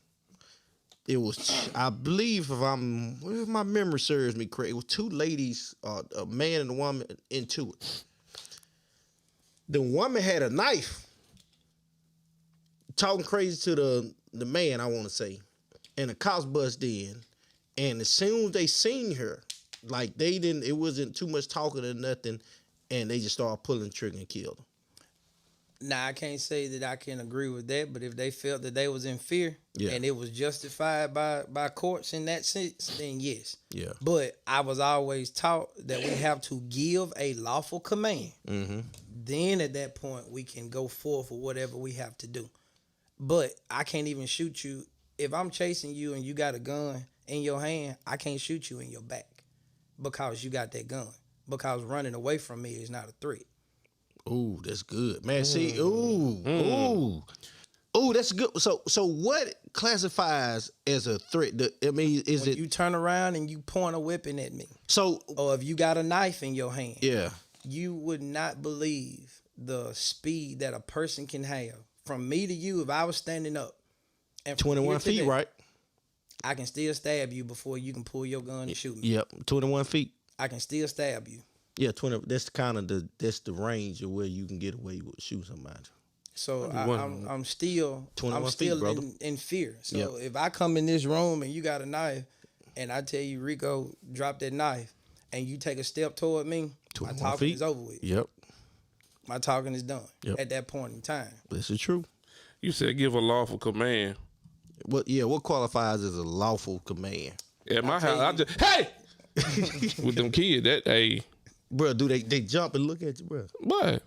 It was, I believe, if my memory serves me correct, it was 2 ladies, a man and a woman into it. The woman had a knife, talking crazy to the man, I want to say, and the cops bust in, and as soon as they seen her, like it wasn't too much talking or nothing, and they just started pulling the trigger and killed her. Now, I can't say that I can agree with that, but if they felt that they was in fear and it was justified by courts in that sense, then yes. Yeah. But I was always taught that we have to give a lawful command. Mm-hmm. Then at that point, we can go forth with whatever we have to do. But I can't even shoot you. If I'm chasing you and you got a gun in your hand, I can't shoot you in your back because you got that gun. Because running away from me is not a threat. Ooh, that's good, man. See, ooh, that's good. So what classifies as a threat? When you turn around and you point a weapon at me, so? or if you got a knife in your hand, Yeah, you would not believe the speed that a person can have from me to you. If I was standing up, and from 21 here to feet, there, right? I can still stab you before you can pull your gun and shoot me. Yep, 21 feet. I can still stab you. Yeah, 20. That's kind of the range of where you can get away with shoot somebody. So I'm still 21 feet, brother. in fear. So Yep. if I come in this room and you got a knife, and I tell you, Rico, drop that knife, and you take a step toward me, my 21 talking feet. is over with. Yep, My talking is done Yep. at that point in time. this is true. You said give a lawful command. What qualifies as a lawful command? At my house, I just hey with them kids. Bro, do they jump and look at you, bro? What?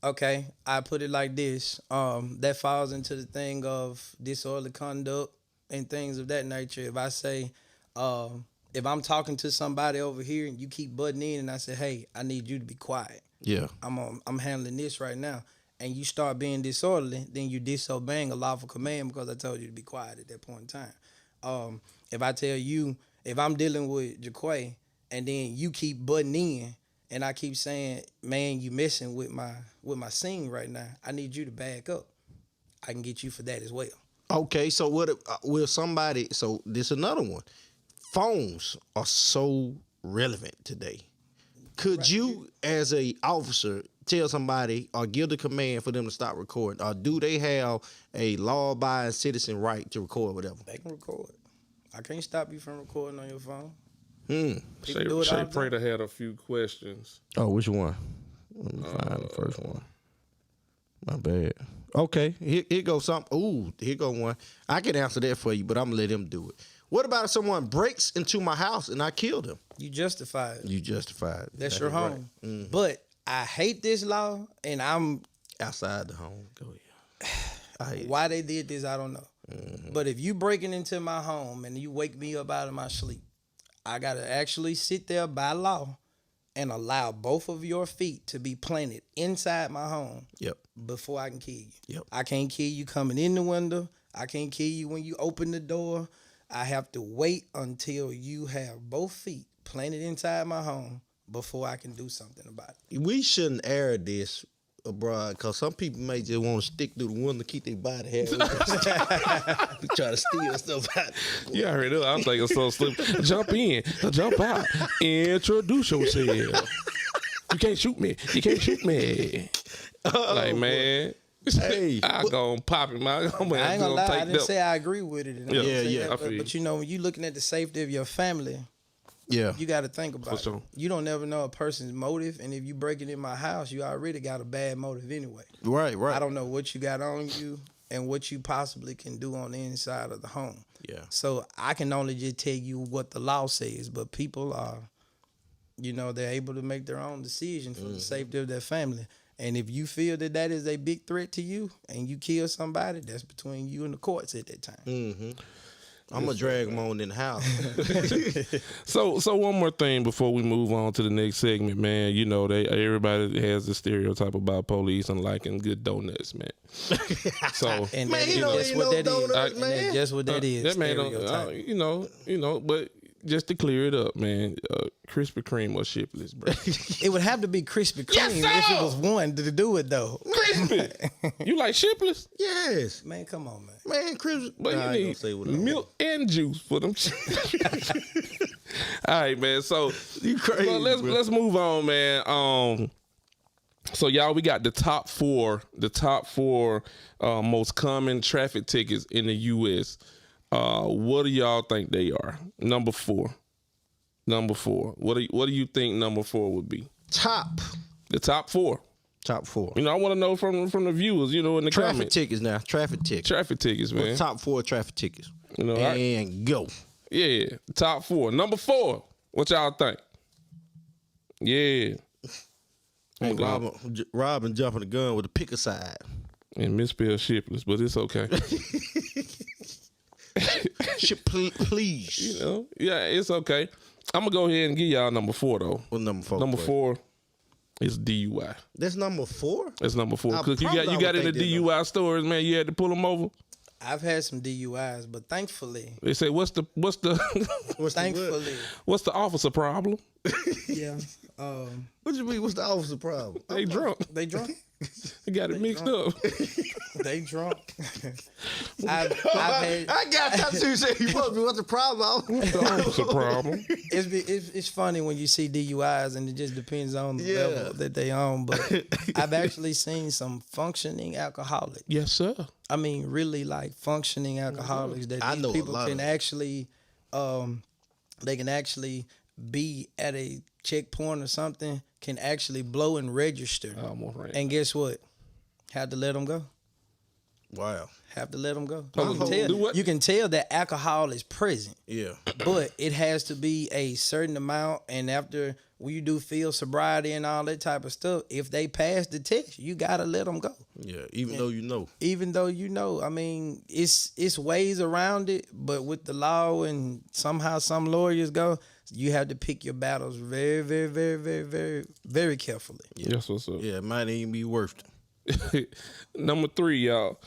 Okay, I put it like this. That falls into the thing of disorderly conduct and things of that nature. If I say, if I'm talking to somebody over here and you keep butting in and I say, hey, I need you to be quiet. Yeah. I'm handling this right now. And you start being disorderly, then you're disobeying a lawful command because I told you to be quiet at that point in time. If I tell you, if I'm dealing with Jaquay and then you keep butting in, and I keep saying, man, you messing with my scene right now, I need you to back up. I can get you for that as well. Okay, so what will somebody? So this another one. Phones are so relevant today. Could you, as a officer, tell somebody or give the command for them to stop recording, or do they have a law-abiding citizen right to record whatever? They can record. I can't stop you from recording on your phone. Hmm. People do it all Shay the time. Prater had a few questions. Oh, which one? Let me find the first one. My bad. Okay, here goes something. Ooh, here go one. I can answer that for you, but I'm gonna let him do it. What about if someone breaks into my house and I kill them? You justify it. You justify it. That's your right. home. But I hate this law, and I'm Outside the home. Go ahead. why they did this, I don't know. But if you breaking into my home and you wake me up out of my sleep, I gotta actually sit there by law and allow both of your feet to be planted inside my home. Yep. Before I can kill you. Yep. I can't kill you coming in the window. I can't kill you when you open the door. I have to wait until you have both feet planted inside my home before I can do something about it. We shouldn't air this abroad because some people may just want to stick through the window, keep their body hair. Try to steal stuff out. Yeah, I heard it. I was thinking so slip. Jump in, jump out, introduce yourself. You can't shoot me. You can't shoot me. Like, man. Hey, I gonna pop him. I ain't I ain't gonna lie, I didn't that. say I agree with it. And Yeah, I'm saying yeah, that, I feel but you know, when you looking at the safety of your family, yeah. you got to think about it. sure. You don't never know a person's motive, and if you break it in my house, you already got a bad motive anyway. Right. I don't know what you got on you and what you possibly can do on the inside of the home. Yeah. So I can only just tell you what the law says, but people are, you know, they're able to make their own decision for the safety of their family. And if you feel that that is a big threat to you and you kill somebody, that's between you and the courts at that time. I'm gonna drag them on in the house. So one more thing before we move on to the next segment, man. You know, everybody has the stereotype about police and liking good donuts, man. So And Man, that, you know, that's you what know that is. donuts, And man. that's just what that is. that man, stereotype. you know, but just to clear it up, man, Krispy Kreme or Shipley's, bro. It would have to be Krispy Kreme Yes, if sir! it was one to do it, though. Crispy. You like Shipley's? Yes, Man, come on, man. man. Chris, But Nah, I ain't you gonna say what I need want. milk and juice for them. All right, man. So You crazy, well, bro. let's move on, man. So y'all, we got the top four most common traffic tickets in the U.S. What do y'all think they are? Number four. What do you think number 4 would be? Top The top 4. 4. You know, I want to know from the viewers. You know, in the Traffic comments. tickets now. Traffic tickets. Traffic tickets, man. Top 4 traffic tickets. You know, And go. yeah, top 4. Number 4. What y'all think? Yeah. Hey, I'm gonna- Robin jumping the gun with a picker side. And misspelled Shipley's, but it's okay. Please. You know, yeah, it's okay. I'm gonna go ahead and give y'all number 4 though. What number 4? Number 4 is DUI. That's number 4? That's number 4. I Cause you promise I got would in the think that DUI stores, man. You had to pull them over. I've had some DUIs, but thankfully, They say, what's the What's the thankfully, what's the officer problem? yeah, What you mean? What's the officer problem? They drunk. they drunk. They got it mixed up. They drunk. I've had. I got that too. Say you supposed to be. What's the problem? The officer problem. It's funny when you see DUIs and it just depends on the Yeah. level that they on. But I've actually seen some functioning alcoholics. Yes, sir. I mean, really like functioning alcoholics that I these know a people lot can of actually, they can actually be at a checkpoint or something, can actually blow and register. I almost ran. And guess what? Have to let them go. Wow. Have to let them go. Hold You on, can, do what? you can tell that alcohol is present, Yeah. but it has to be a certain amount. And after when you do field sobriety and all that type of stuff, if they pass the test, you gotta let them go. Yeah. Even though you know. Even though you know, I mean, it's ways around it, but with the law and somehow some lawyers go, you have to pick your battles very, very, very, very, very, very carefully. Yes, what's up? Yeah, it might even be worth it. Number 3, y'all.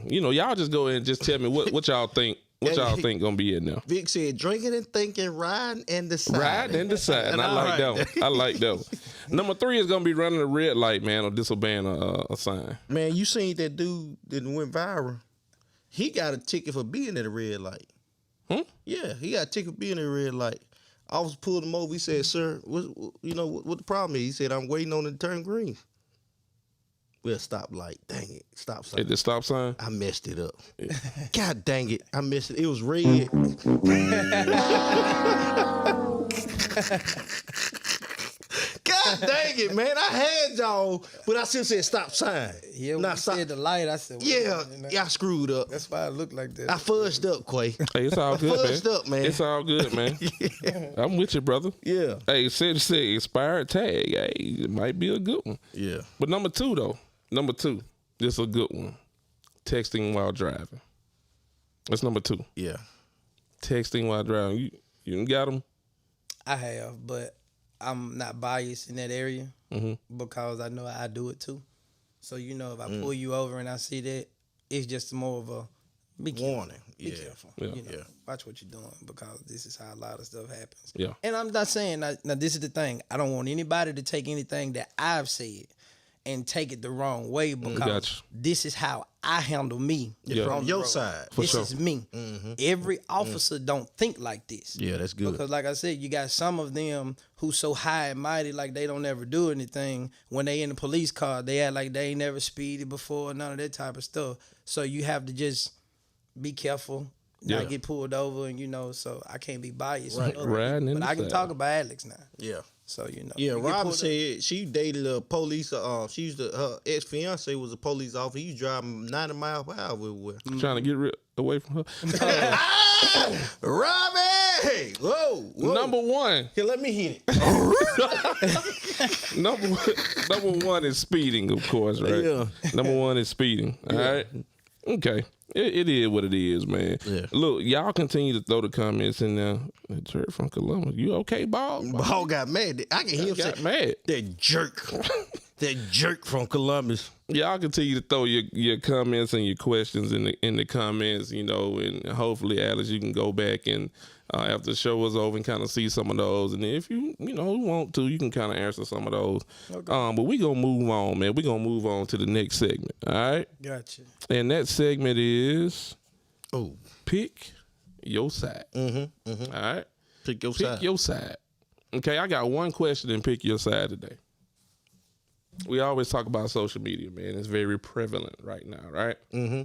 You know, y'all just go ahead and just tell me what y'all think. What y'all think gonna be in there? Vic said, drinking and thinking, riding and deciding. Ride and decide. And I like that one. I like that one. Number 3 is gonna be running a red light, man, or disobeying a sign. Man, you seen that dude that went viral? He got a ticket for being at a red light. Yeah, he got a ticket for being at a red light. Officer pulled him over. He said, "Sir, what the problem is?" He said, "I'm waiting on it to turn green." Well, stop light. Dang it, stop sign. At the stop sign. I messed it up. God dang it, I messed it. It was red. God dang it, man. I had y'all, but I still said stop sign. Yeah, when Not you stop. said the light, I said, Yeah, you know, I screwed up. that's why it looked like that. I fudged up, Quay. Hey, it's all good, Fudged man. up, man. It's all good, man. I'm with you, brother. Yeah. Hey, said expired tag. Hey, it might be a good one. Yeah. But number two, this is a good one. Texting while driving. That's number two. Yeah. Texting while driving. You done got them? I have, but I'm not biased in that area because I know I do it too. So, you know, if I pull you over and I see that, it's just more of a be careful. Warning. Be Yeah. careful. Yeah. You know, watch what you're doing because this is how a lot of stuff happens. Yeah. And I'm not saying, now this is the thing. I don't want anybody to take anything that I've said and take it the wrong way because Gotcha. this is how I handle me. Yeah. From on the your road. side. This sure. is me. Every officer don't think like this. Yeah, that's good. Because like I said, you got some of them who so high and mighty like they don't ever do anything. When they in the police car, they act like they ain't never speeded before, none of that type of stuff. So you have to just be careful, not get pulled over, and you know, so I can't be biased. Right. Riding in But the I can saddle. talk about Alex now. Yeah. So you know. Yeah, you get Robin pulled said she dated a police. She used to, her ex fiance was a police officer. He was driving 90 miles per hour everywhere. Trying to get away from her. Robin, whoa. Number one. Here, let me hit it. Number one is speeding, of course, right? Yeah. Number one is speeding. All right. Okay. It is what it is, man. Yeah. Look, y'all continue to throw the comments in there. Jared from Columbus. You okay, Bob? Ball got mad. I can hear him Got say, mad. that jerk. That jerk from Columbus. Y'all continue to throw your comments and your questions in the comments, you know, and hopefully, Alex, you can go back and after the show is over and kind of see some of those. And if you want to, you can kind of answer some of those. Okay. But we going to move on, man. we going to move on to the next segment, all right? Gotcha. And that segment is Oh, Pick Your Side. All right? pick your Pick side. your side. Okay, I got one question in Pick Your Side today. We always talk about social media, man. It's very prevalent right now, right? Mm-hmm.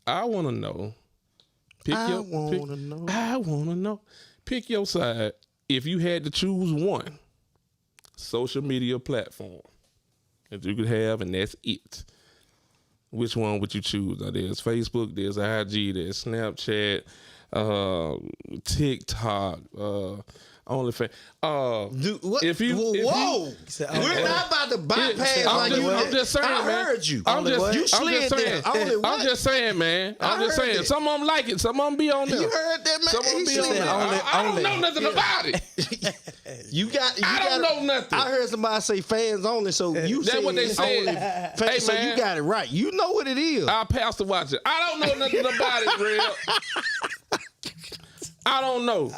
I want to know. I want to know. Pick your side. If you had to choose one social media platform that you could have, and that's it, which one would you choose? Now, there's Facebook, there's IG, there's Snapchat, TikTok, OnlyFans. Dude, what? If you- Whoa. We're not about to bypass like you. I'm just saying, I man. heard you. I'm just, You I'm slid just saying. there. Only what? I'm just saying, man. I'm just heard saying. it. Some of them like it. Some of them be on there. You heard that, man? Some of them He be on said there. I don't know nothing about it. You got. I don't know nothing. I heard somebody say fans only, so you That's said what they it's said. only fans, Hey, so man. you got it right. You know what it is. Our pastor watch it. I don't know nothing about it, real. I don't know.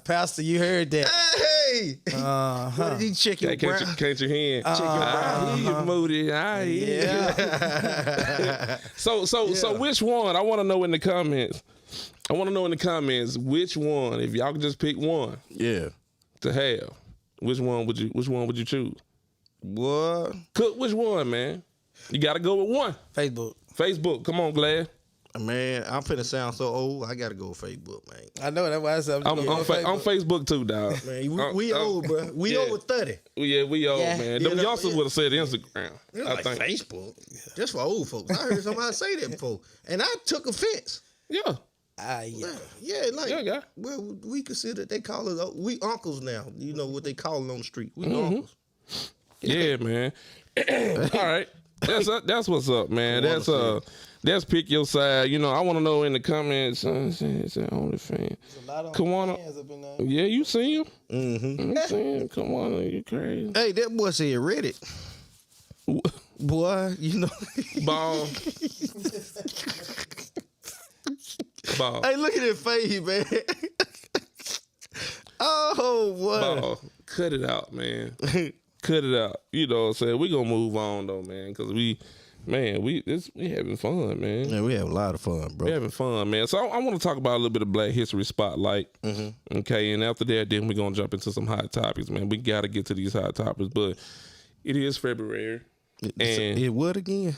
Pastor, you heard that. Hey, what did he check your brown? Can't you hear? I hear you, Moody. I hear Yeah. you. So which one? I want to know in the comments. Which one, if y'all could just pick one Yeah. to have, which one would you choose? What? Cook, which one, man? You got to go with one. Facebook. Facebook. Come on, Glad. Man, I'm finna sound so old. I gotta go with Facebook, man. I know that's why I said I'm Facebook too, dog. Man, we old, bro. We over 30. Yeah, we old, Yeah. man. Yeah, Them that- youngsters would have said Instagram. It's I like think. Facebook. Just for old folks. I heard somebody say that before, and I took offense. Yeah. Yeah. Yeah, like Yeah. well, we consider they call us we uncles now. You know what they call it on the street. We Mm-hmm. uncles. Yeah, man. All right. That's what's up, man. That's pick your side. You know, I want to know in the comments. It's OnlyFans. Come on. Yeah, you see him? Mm-hmm. You see him? Come on, you crazy. Hey, that boy said Reddit. Boy, you know. Ball. Ball. Hey, look at that face, man. Oh, boy. Ball. Cut it out, man. Cut it out. You know what I'm saying? We gonna move on though, man, because we having fun, man. Yeah, we have a lot of fun, bro. We having fun, man. So I want to talk about a little bit of Black History Spotlight. Mm-hmm. Okay, and after that, then we're gonna jump into some hot topics, man. We gotta get to these hot topics, but it is February. And It what again?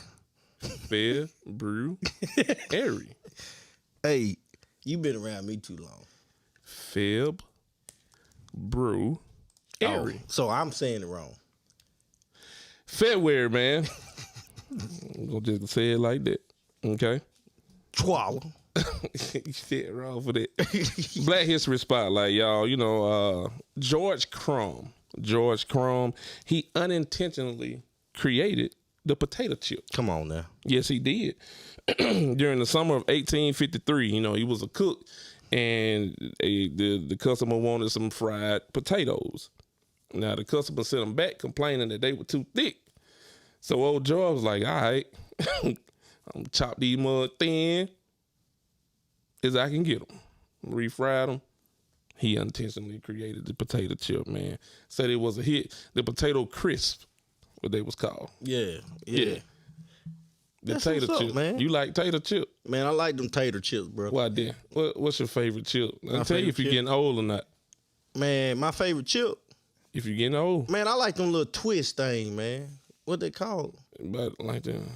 February. Hey, you been around me too long. February. Oh, so I'm saying it wrong. February, man. I'm gonna just say it like that. Okay. Chihuahua. You said wrong for that. Black History Spotlight, y'all. You know, George Crumb, he unintentionally created the potato chip. Come on now. Yes, he did. During the summer of 1853, you know, he was a cook, and the customer wanted some fried potatoes. Now, the customer sent them back complaining that they were too thick. So old George was like, all right, I'm going to chop these mud thin as I can get them. Refried them. He unintentionally created the potato chip, man. Said it was a hit. The potato crisp, what they was called. Yeah. The That's tater what's up, chip. man. You like tater chip? Man, I like them tater chips, bro. Why then? What's your favorite chip? I'll tell you if favorite you're getting old or not. Man, my favorite chip. If you're getting old. Man, I like them little twist thing, man. What they called? But like them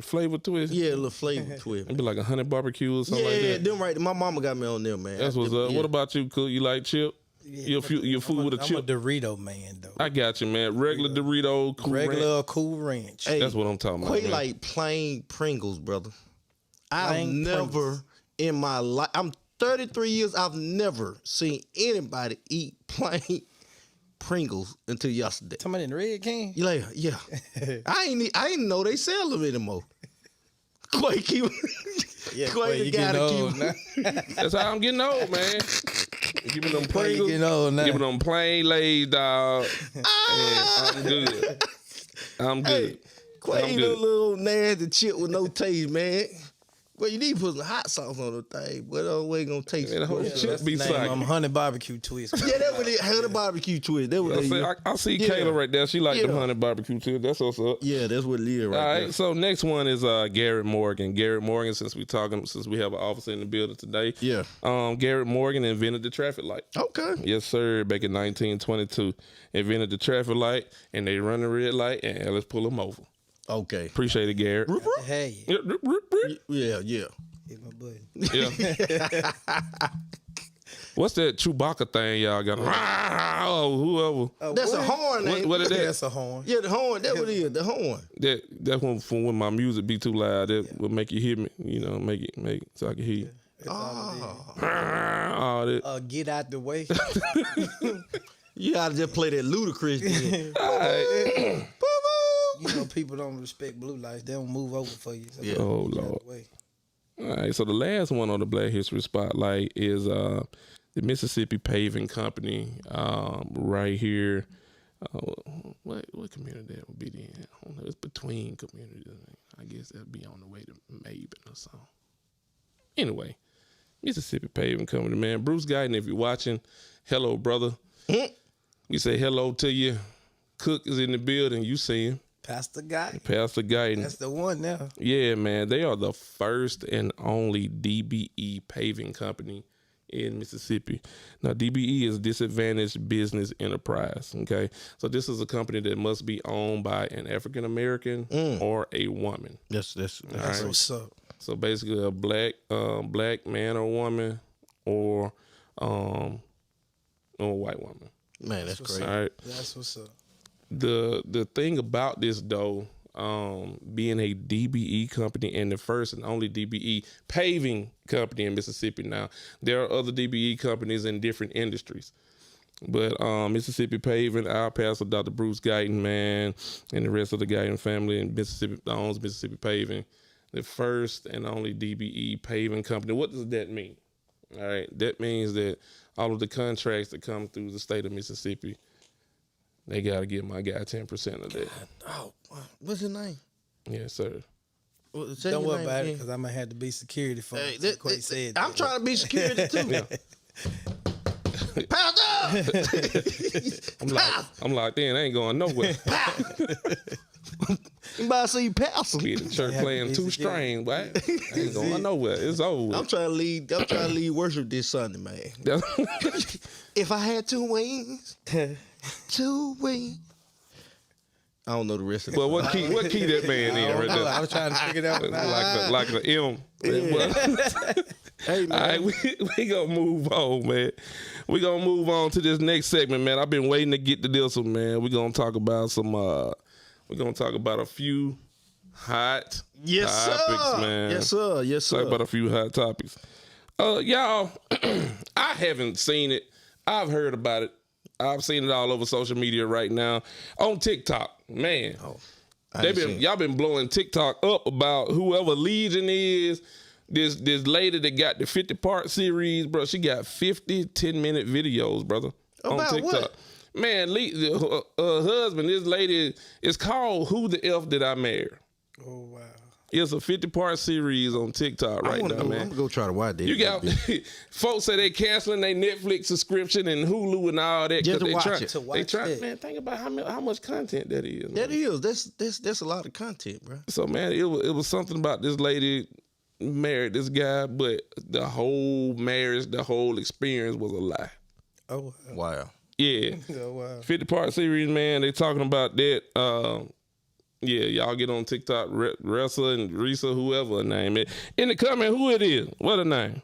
flavor twist. Yeah, a little flavor twist. Maybe like a honey barbecue or something like Yeah, that. them right. My mama got me on them, man. That's what's up. Yeah. What about you, Cook? You like chip? Yeah, Your food with a I'm chip? a Dorito man, though. I got you, man. Regular Dorito, Cool Regular Ranch. Cool Ranch. Hey, That's what I'm talking about, Quay man. like plain Pringles, brother. I've Plain never Pringles. in my life. I'm 33 years. I've never seen anybody eat plain Pringles until yesterday. Somebody in the red can? You like, yeah. I ain't know they sell them anymore. Quay keep. Yeah, Quay Quay, the you guy getting to old keep. now. That's how I'm getting old, man. Give me them Quay, you Pringles. getting old now. Give me them plain Lay's, dog. And I'm good. I'm good. Hey, Quay I'm ain't good. no little nasty chip with no taste, man. Well, you need to put some hot sauce on the thing, but the way gonna taste. Man, the whole good. chip That's be the name. I'm soggy. honey barbecue twist. Yeah, that what it had a barbecue twist. That what I see Yeah. Kayla right there. She like them Yeah. honey barbecue too. That's what's up. Yeah, that's what it is right All right, there. so next one is Garrett Morgan. Garrett Morgan, since we have an officer in the building today. Yeah. Garrett Morgan invented the traffic light. Okay. Yes, sir. Back in 1922, invented the traffic light, and they run the red light, and let's pull them over. Okay. Appreciate it, Garrett. Hey, Yeah, yeah. hit my button. Yeah. What's that Chewbacca thing y'all got? Oh, whoever. That's a horn, ain't What it? is that? That's a horn. Yeah, the horn. That's what it is. The horn. That's when from when my music be too loud, that will make you hear me. You know, make it so I can hear you. That's all it is. All that. Get out the way. You gotta just play that ludicrous. Then. All right. You know, people don't respect blue lights. They don't move over for you. So Yeah. Oh, get out Lord. the way. All right, so the last one on the Black History Spotlight is the Mississippi Paving Company right here. What community that would be in? I don't know. It's between communities. I guess that'd be on the way to Maven or something. Anyway, Mississippi Paving Company, man. Bruce Guyton, if you're watching, hello, brother. We say hello to you. Cook is in the building. You see him. Pastor Guy. Pastor Guyton. That's the one now. Yeah, man. They are the first and only DBE paving company in Mississippi. Now, DBE is Disadvantaged Business Enterprise, okay? So this is a company that must be owned by an African-American or a woman. That's That's right. what's up. So basically a black man or woman or a white woman. man. That's what's crazy. All right. That's what's up. The thing about this though, being a DBE company and the first and only DBE paving company in Mississippi. Now there are other DBE companies in different industries, but Mississippi Paving, our pastor Dr. Bruce Guyton, man, and the rest of the Guyton family in Mississippi owns Mississippi Paving, the first and only DBE paving company. What does that mean? All right, that means that all of the contracts that come through the state of Mississippi, they got to give my guy 10% of that. Oh, what's his name? Yes, sir. Say Don't your worry name about it again. because I might have to be security for Hey, it. Quay said I'm that. trying to be security too. Pastor! I'm locked in. I ain't going nowhere. You about to see Pastor? Be at the church playing two strings, boy. I ain't going nowhere. It's over I'm with. trying to lead worship this Sunday, man. If I had two wings, I don't know the rest of it. Well, what key that man in right I there? was trying to figure it out. Like the M. Hey, man. All right, we gonna move on, man. We gonna move on to this next segment, man. I've been waiting to get to this one, man. We gonna talk about some We're gonna talk about a few hot Yes, topics, sir. man. Yes, sir. Yes, sir. Talk about a few hot topics. Y'all, I haven't seen it. I've heard about it. I've seen it all over social media right now. On TikTok, man. Y'all been blowing TikTok up about whoever Legion is. This lady that got the 50-part series, bro. She got 50 10-minute videos, brother. About on TikTok. what? Man, her husband, this lady, it's called Who the F Did I Marry? Oh, wow. It's a 50-part series on TikTok right now, man. I'm gonna go try to watch that. You got folks say they canceling their Netflix subscription and Hulu and all that Just to they watch try. it. To watch They try. it. Man, think about how much content that is. Man. That is. That's a lot of content, bro. So man, it was something about this lady married this guy, but the whole marriage, the whole experience was a lie. Oh, wow. Wow. Yeah, Oh, wow. 50-part series, man. They talking about that. Yeah, y'all get on TikTok, Ressa and Risa, whoever her name is. In the comment, who it is? What a name.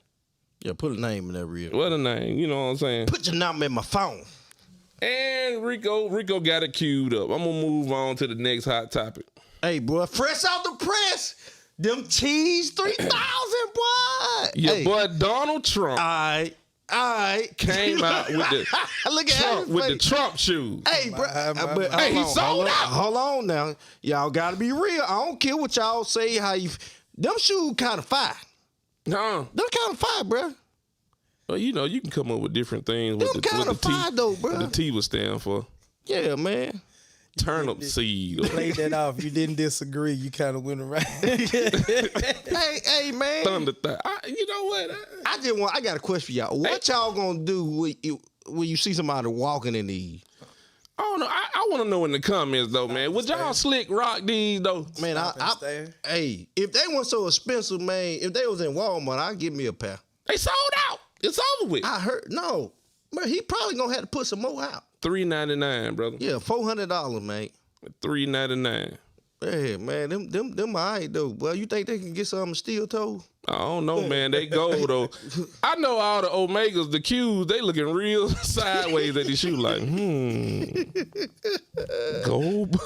Yeah, put a name in that real. What a name. You know what I'm saying? Put your number in my phone. And Rico got it queued up. I'm going to move on to the next hot topic. Hey, boy, fresh out the press. Them T's 3000, boy. Your Hey, boy Donald Trump I came out with the look at Trump, his with the face. Trump shoes. Hey, bro. Hey, he sold out. Hold on now. Y'all got to be real. I don't care what y'all say, how you. Them shoes kind of fire. Nah. Them kind of fire, bro. Well, you know, you can come up with different things. Them What kind the of fire, though, bro. The T would stand for. Yeah, man. Turnip seed. Played that off. You didn't disagree. You kind of went around. Hey, man. Thunder you know what? I got a question for y'all. What y'all gonna do when you see somebody walking in these? I don't know. I want to know in the comments though, man. Would y'all slick rock these though? Man, hey, if they weren't so expensive, man, if they was in Walmart, I'd give me a pair. They sold out. It's over with. I heard no, man. He probably gonna have to put some more out. $3.99, brother. Yeah, $400, man. $3.99. Hey, man, them all right though. Well, you think they can get something steel toe? I don't know, man. They go though. I know all the Omegas, the Qs, they looking real sideways at the shoe like, gold.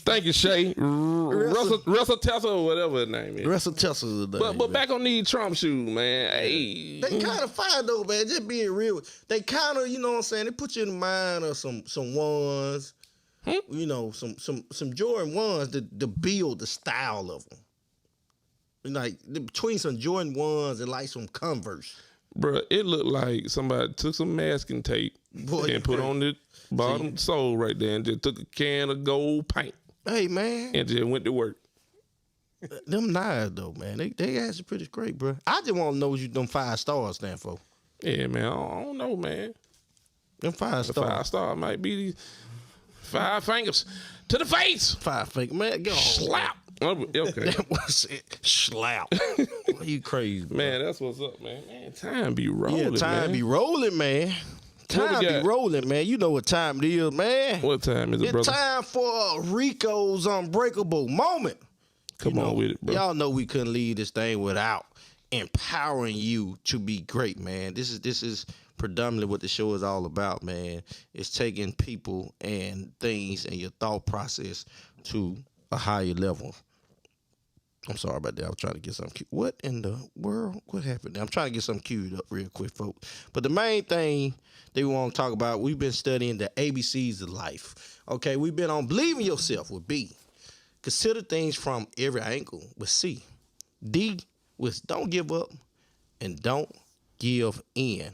Thank you, Shay. Russell Tesla or whatever his name is. Russell Tesla's the name. But back on these Trump shoes, man. Hey. They kind of fire though, man. Just being real. They kind of, you know what I'm saying? They put you in the mind of some ones. You know, some Jordan ones to build the style of them. Like between some Jordan ones and like some Converse. Bruh, it looked like somebody took some masking tape and put on the bottom sole right there and just took a can of gold paint. Hey, man. And just went to work. Them knives, though, man. They actually pretty great, bro. I just want to know what them 5 stars stand for. Yeah, man. I don't know, man. Them 5 The stars. 5 star might be 5 fingers to the face. 5 finger. Man, go on. Slap. Okay. That was it. Slap. You crazy, bro. Man, that's what's up, man. Man, time be rolling, Yeah, time man. be rolling, man. Time we be got? rolling, man. You know what time it is, man. What time is it, It's brother? time for Rico's unbreakable moment. Come on with it, bro. Y'all know we couldn't leave this thing without empowering you to be great, man. This is predominantly what the show is all about, man. It's taking people and things and your thought process to a higher level. I'm sorry about that. I was trying to get something queued. What in the world? What happened? I'm trying to get something queued up real quick, folks. But the main thing that we want to talk about, we've been studying the ABCs of life. Okay, we've been on believe in yourself with B. Consider things from every angle with C. D was don't give up and don't give in.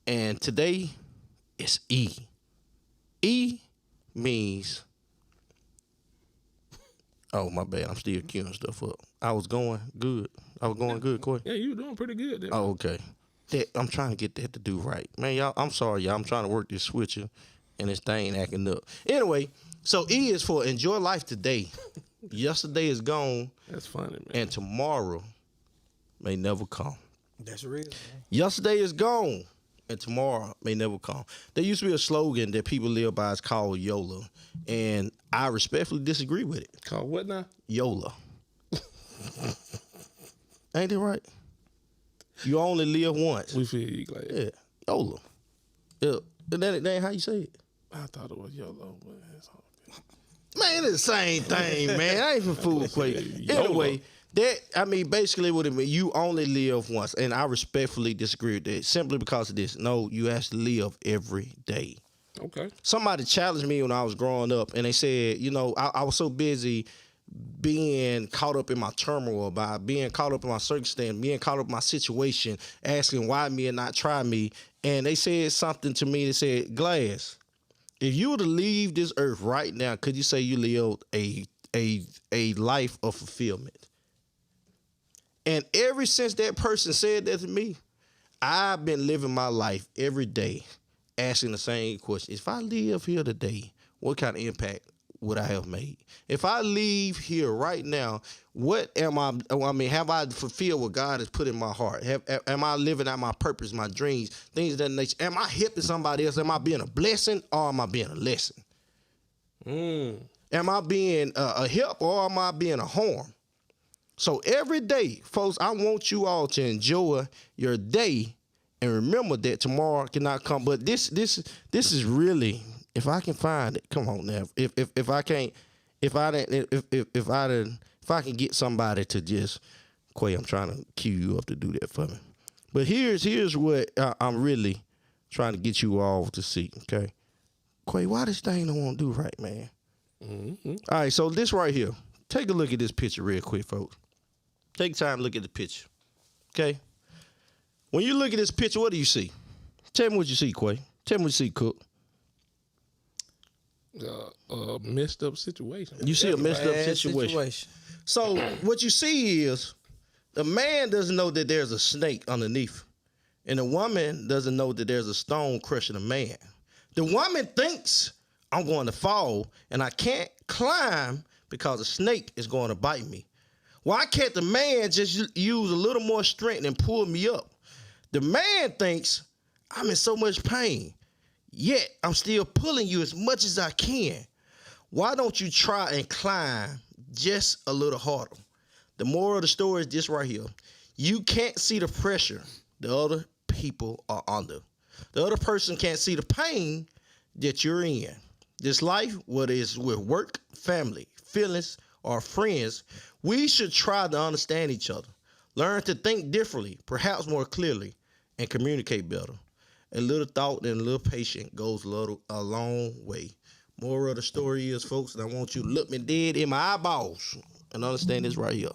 And today it's E. E means, oh, my bad. I'm still queuing stuff up. I was going good, Corey. Yeah, you doing pretty good there. Oh, okay. I'm trying to get that to do right. Man, y'all, I'm sorry, y'all. I'm trying to work this switcher, and this thing acting up. Anyway, so E is for enjoy life today. Yesterday is gone, That's funny, man. and tomorrow may never come. That's real, man. Yesterday is gone, and tomorrow may never come. There used to be a slogan that people live by. It's called YOLO, and I respectfully disagree with it. Call what now? YOLO. Ain't it right? You only live once. We feel you like Yeah, YOLO. Yeah, that ain't how you say it. I thought it was YOLO, but it's all good. Man, it's the same thing, man. I ain't even fool Quay. Anyway, basically what it means, you only live once. And I respectfully disagree with that simply because of this. No, you actually live every day. Okay. Somebody challenged me when I was growing up, and they said, I was so busy being caught up in my turmoil, by being caught up in my circumstance, being caught up in my situation, asking why me and not try me. And they said something to me. They said, Glass, if you were to leave this earth right now, could you say you lived a life of fulfillment? And ever since that person said that to me, I've been living my life every day asking the same question. If I live here today, what kind of impact would I have made? If I leave here right now, have I fulfilled what God has put in my heart? Am I living out my purpose, my dreams, things of that nature? Am I helping somebody else? Am I being a blessing or am I being a lesson? Am I being a help or am I being a harm? So every day, folks, I want you all to enjoy your day and remember that tomorrow cannot come. But this is really, if I can find it, come on now. If I can get somebody to just, Quay, I'm trying to cue you up to do that for me. But here's what I'm really trying to get you all to see. Okay, Quay, why this thing don't want to do right, man? Mm-hmm. All right, so this right here. Take a look at this picture real quick, folks. Take time to look at the picture. Okay. When you look at this picture, what do you see? Tell me what you see, Quay. Tell me what you see, Cook. A messed up situation. You see a messed up situation. So what you see is the man doesn't know that there's a snake underneath. And the woman doesn't know that there's a stone crushing a man. The woman thinks I'm going to fall and I can't climb because a snake is going to bite me. Why can't the man just use a little more strength and pull me up? The man thinks I'm in so much pain, yet I'm still pulling you as much as I can. Why don't you try and climb just a little harder? The moral of the story is this right here. You can't see the pressure the other people are under. The other person can't see the pain that you're in. This life, whether it's with work, family, feelings, or friends, we should try to understand each other, learn to think differently, perhaps more clearly, and communicate better. A little thought and a little patience goes a long way. Moral of the story is, folks, and I want you to look me dead in my eyeballs and understand this right here.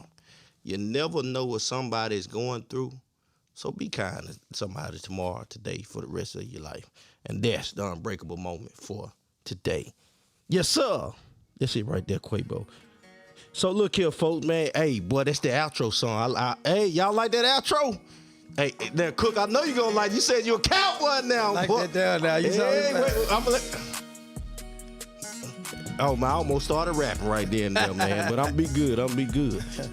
You never know what somebody is going through, so be kind to somebody tomorrow, today, for the rest of your life. And that's the unbreakable moment for today. Yes, sir. That's it right there, Quavo. So look here, folks, man. Hey, boy, that's the outro song. Hey, y'all like that outro? Hey, now, Cook, I know you're going to like it. You said you're a cowboy now, like boy. that down now. You Oh, man, I almost started rapping right there and there, man. But I'm be good.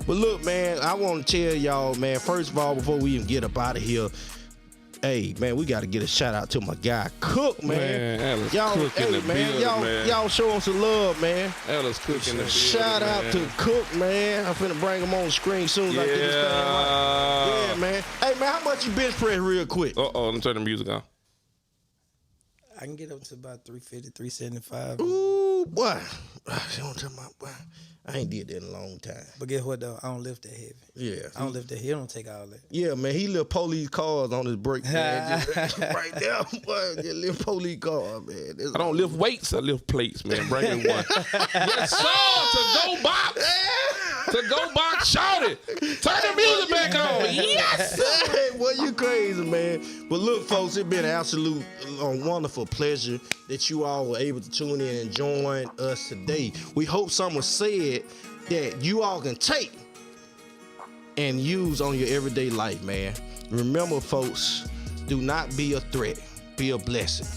But look, man, I want to tell y'all, man, first of all, before we even get up out of here, hey, man, we got to get a shout out to my guy, Cook, man. Y'all, man. Y'all show him some love, man. Alice Cook in the building. Shout out to Cook, man. I'm finna bring him on the screen soon as I get this thing right. Yeah, man. Hey, man, how much you bench press real quick? Let me turn the music on. I can get up to about 350, 375. Ooh, boy. I ain't did that in a long time. But guess what, though? I don't lift that heavy. Yeah. I don't lift that heavy. He don't take all that. Yeah, man. He lift police cars on his brake, man. Just right there, boy. Just lift police cars, man. I don't lift weights. I lift plates, man. Bring in one. Yes, sir. To go box. To go box, shout it. Turn the music back on. Yes, sir. Hey, boy, you crazy, man. But look, folks, it's been an absolute wonderful pleasure that you all were able to tune in and join us today. We hope something was said that you all can take and use on your everyday life, man. Remember, folks, do not be a threat. Be a blessing.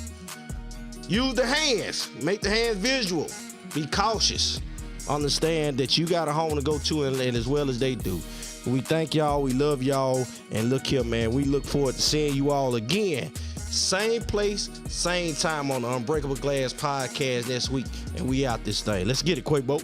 Use the hands. Make the hands visual. Be cautious. Understand that you got a home to go to and as well as they do. We thank y'all. We love y'all. And look here, man. We look forward to seeing you all again. Same place, same time on the Unbreakable Glass podcast next week. And we out this thing. Let's get it, Quavo.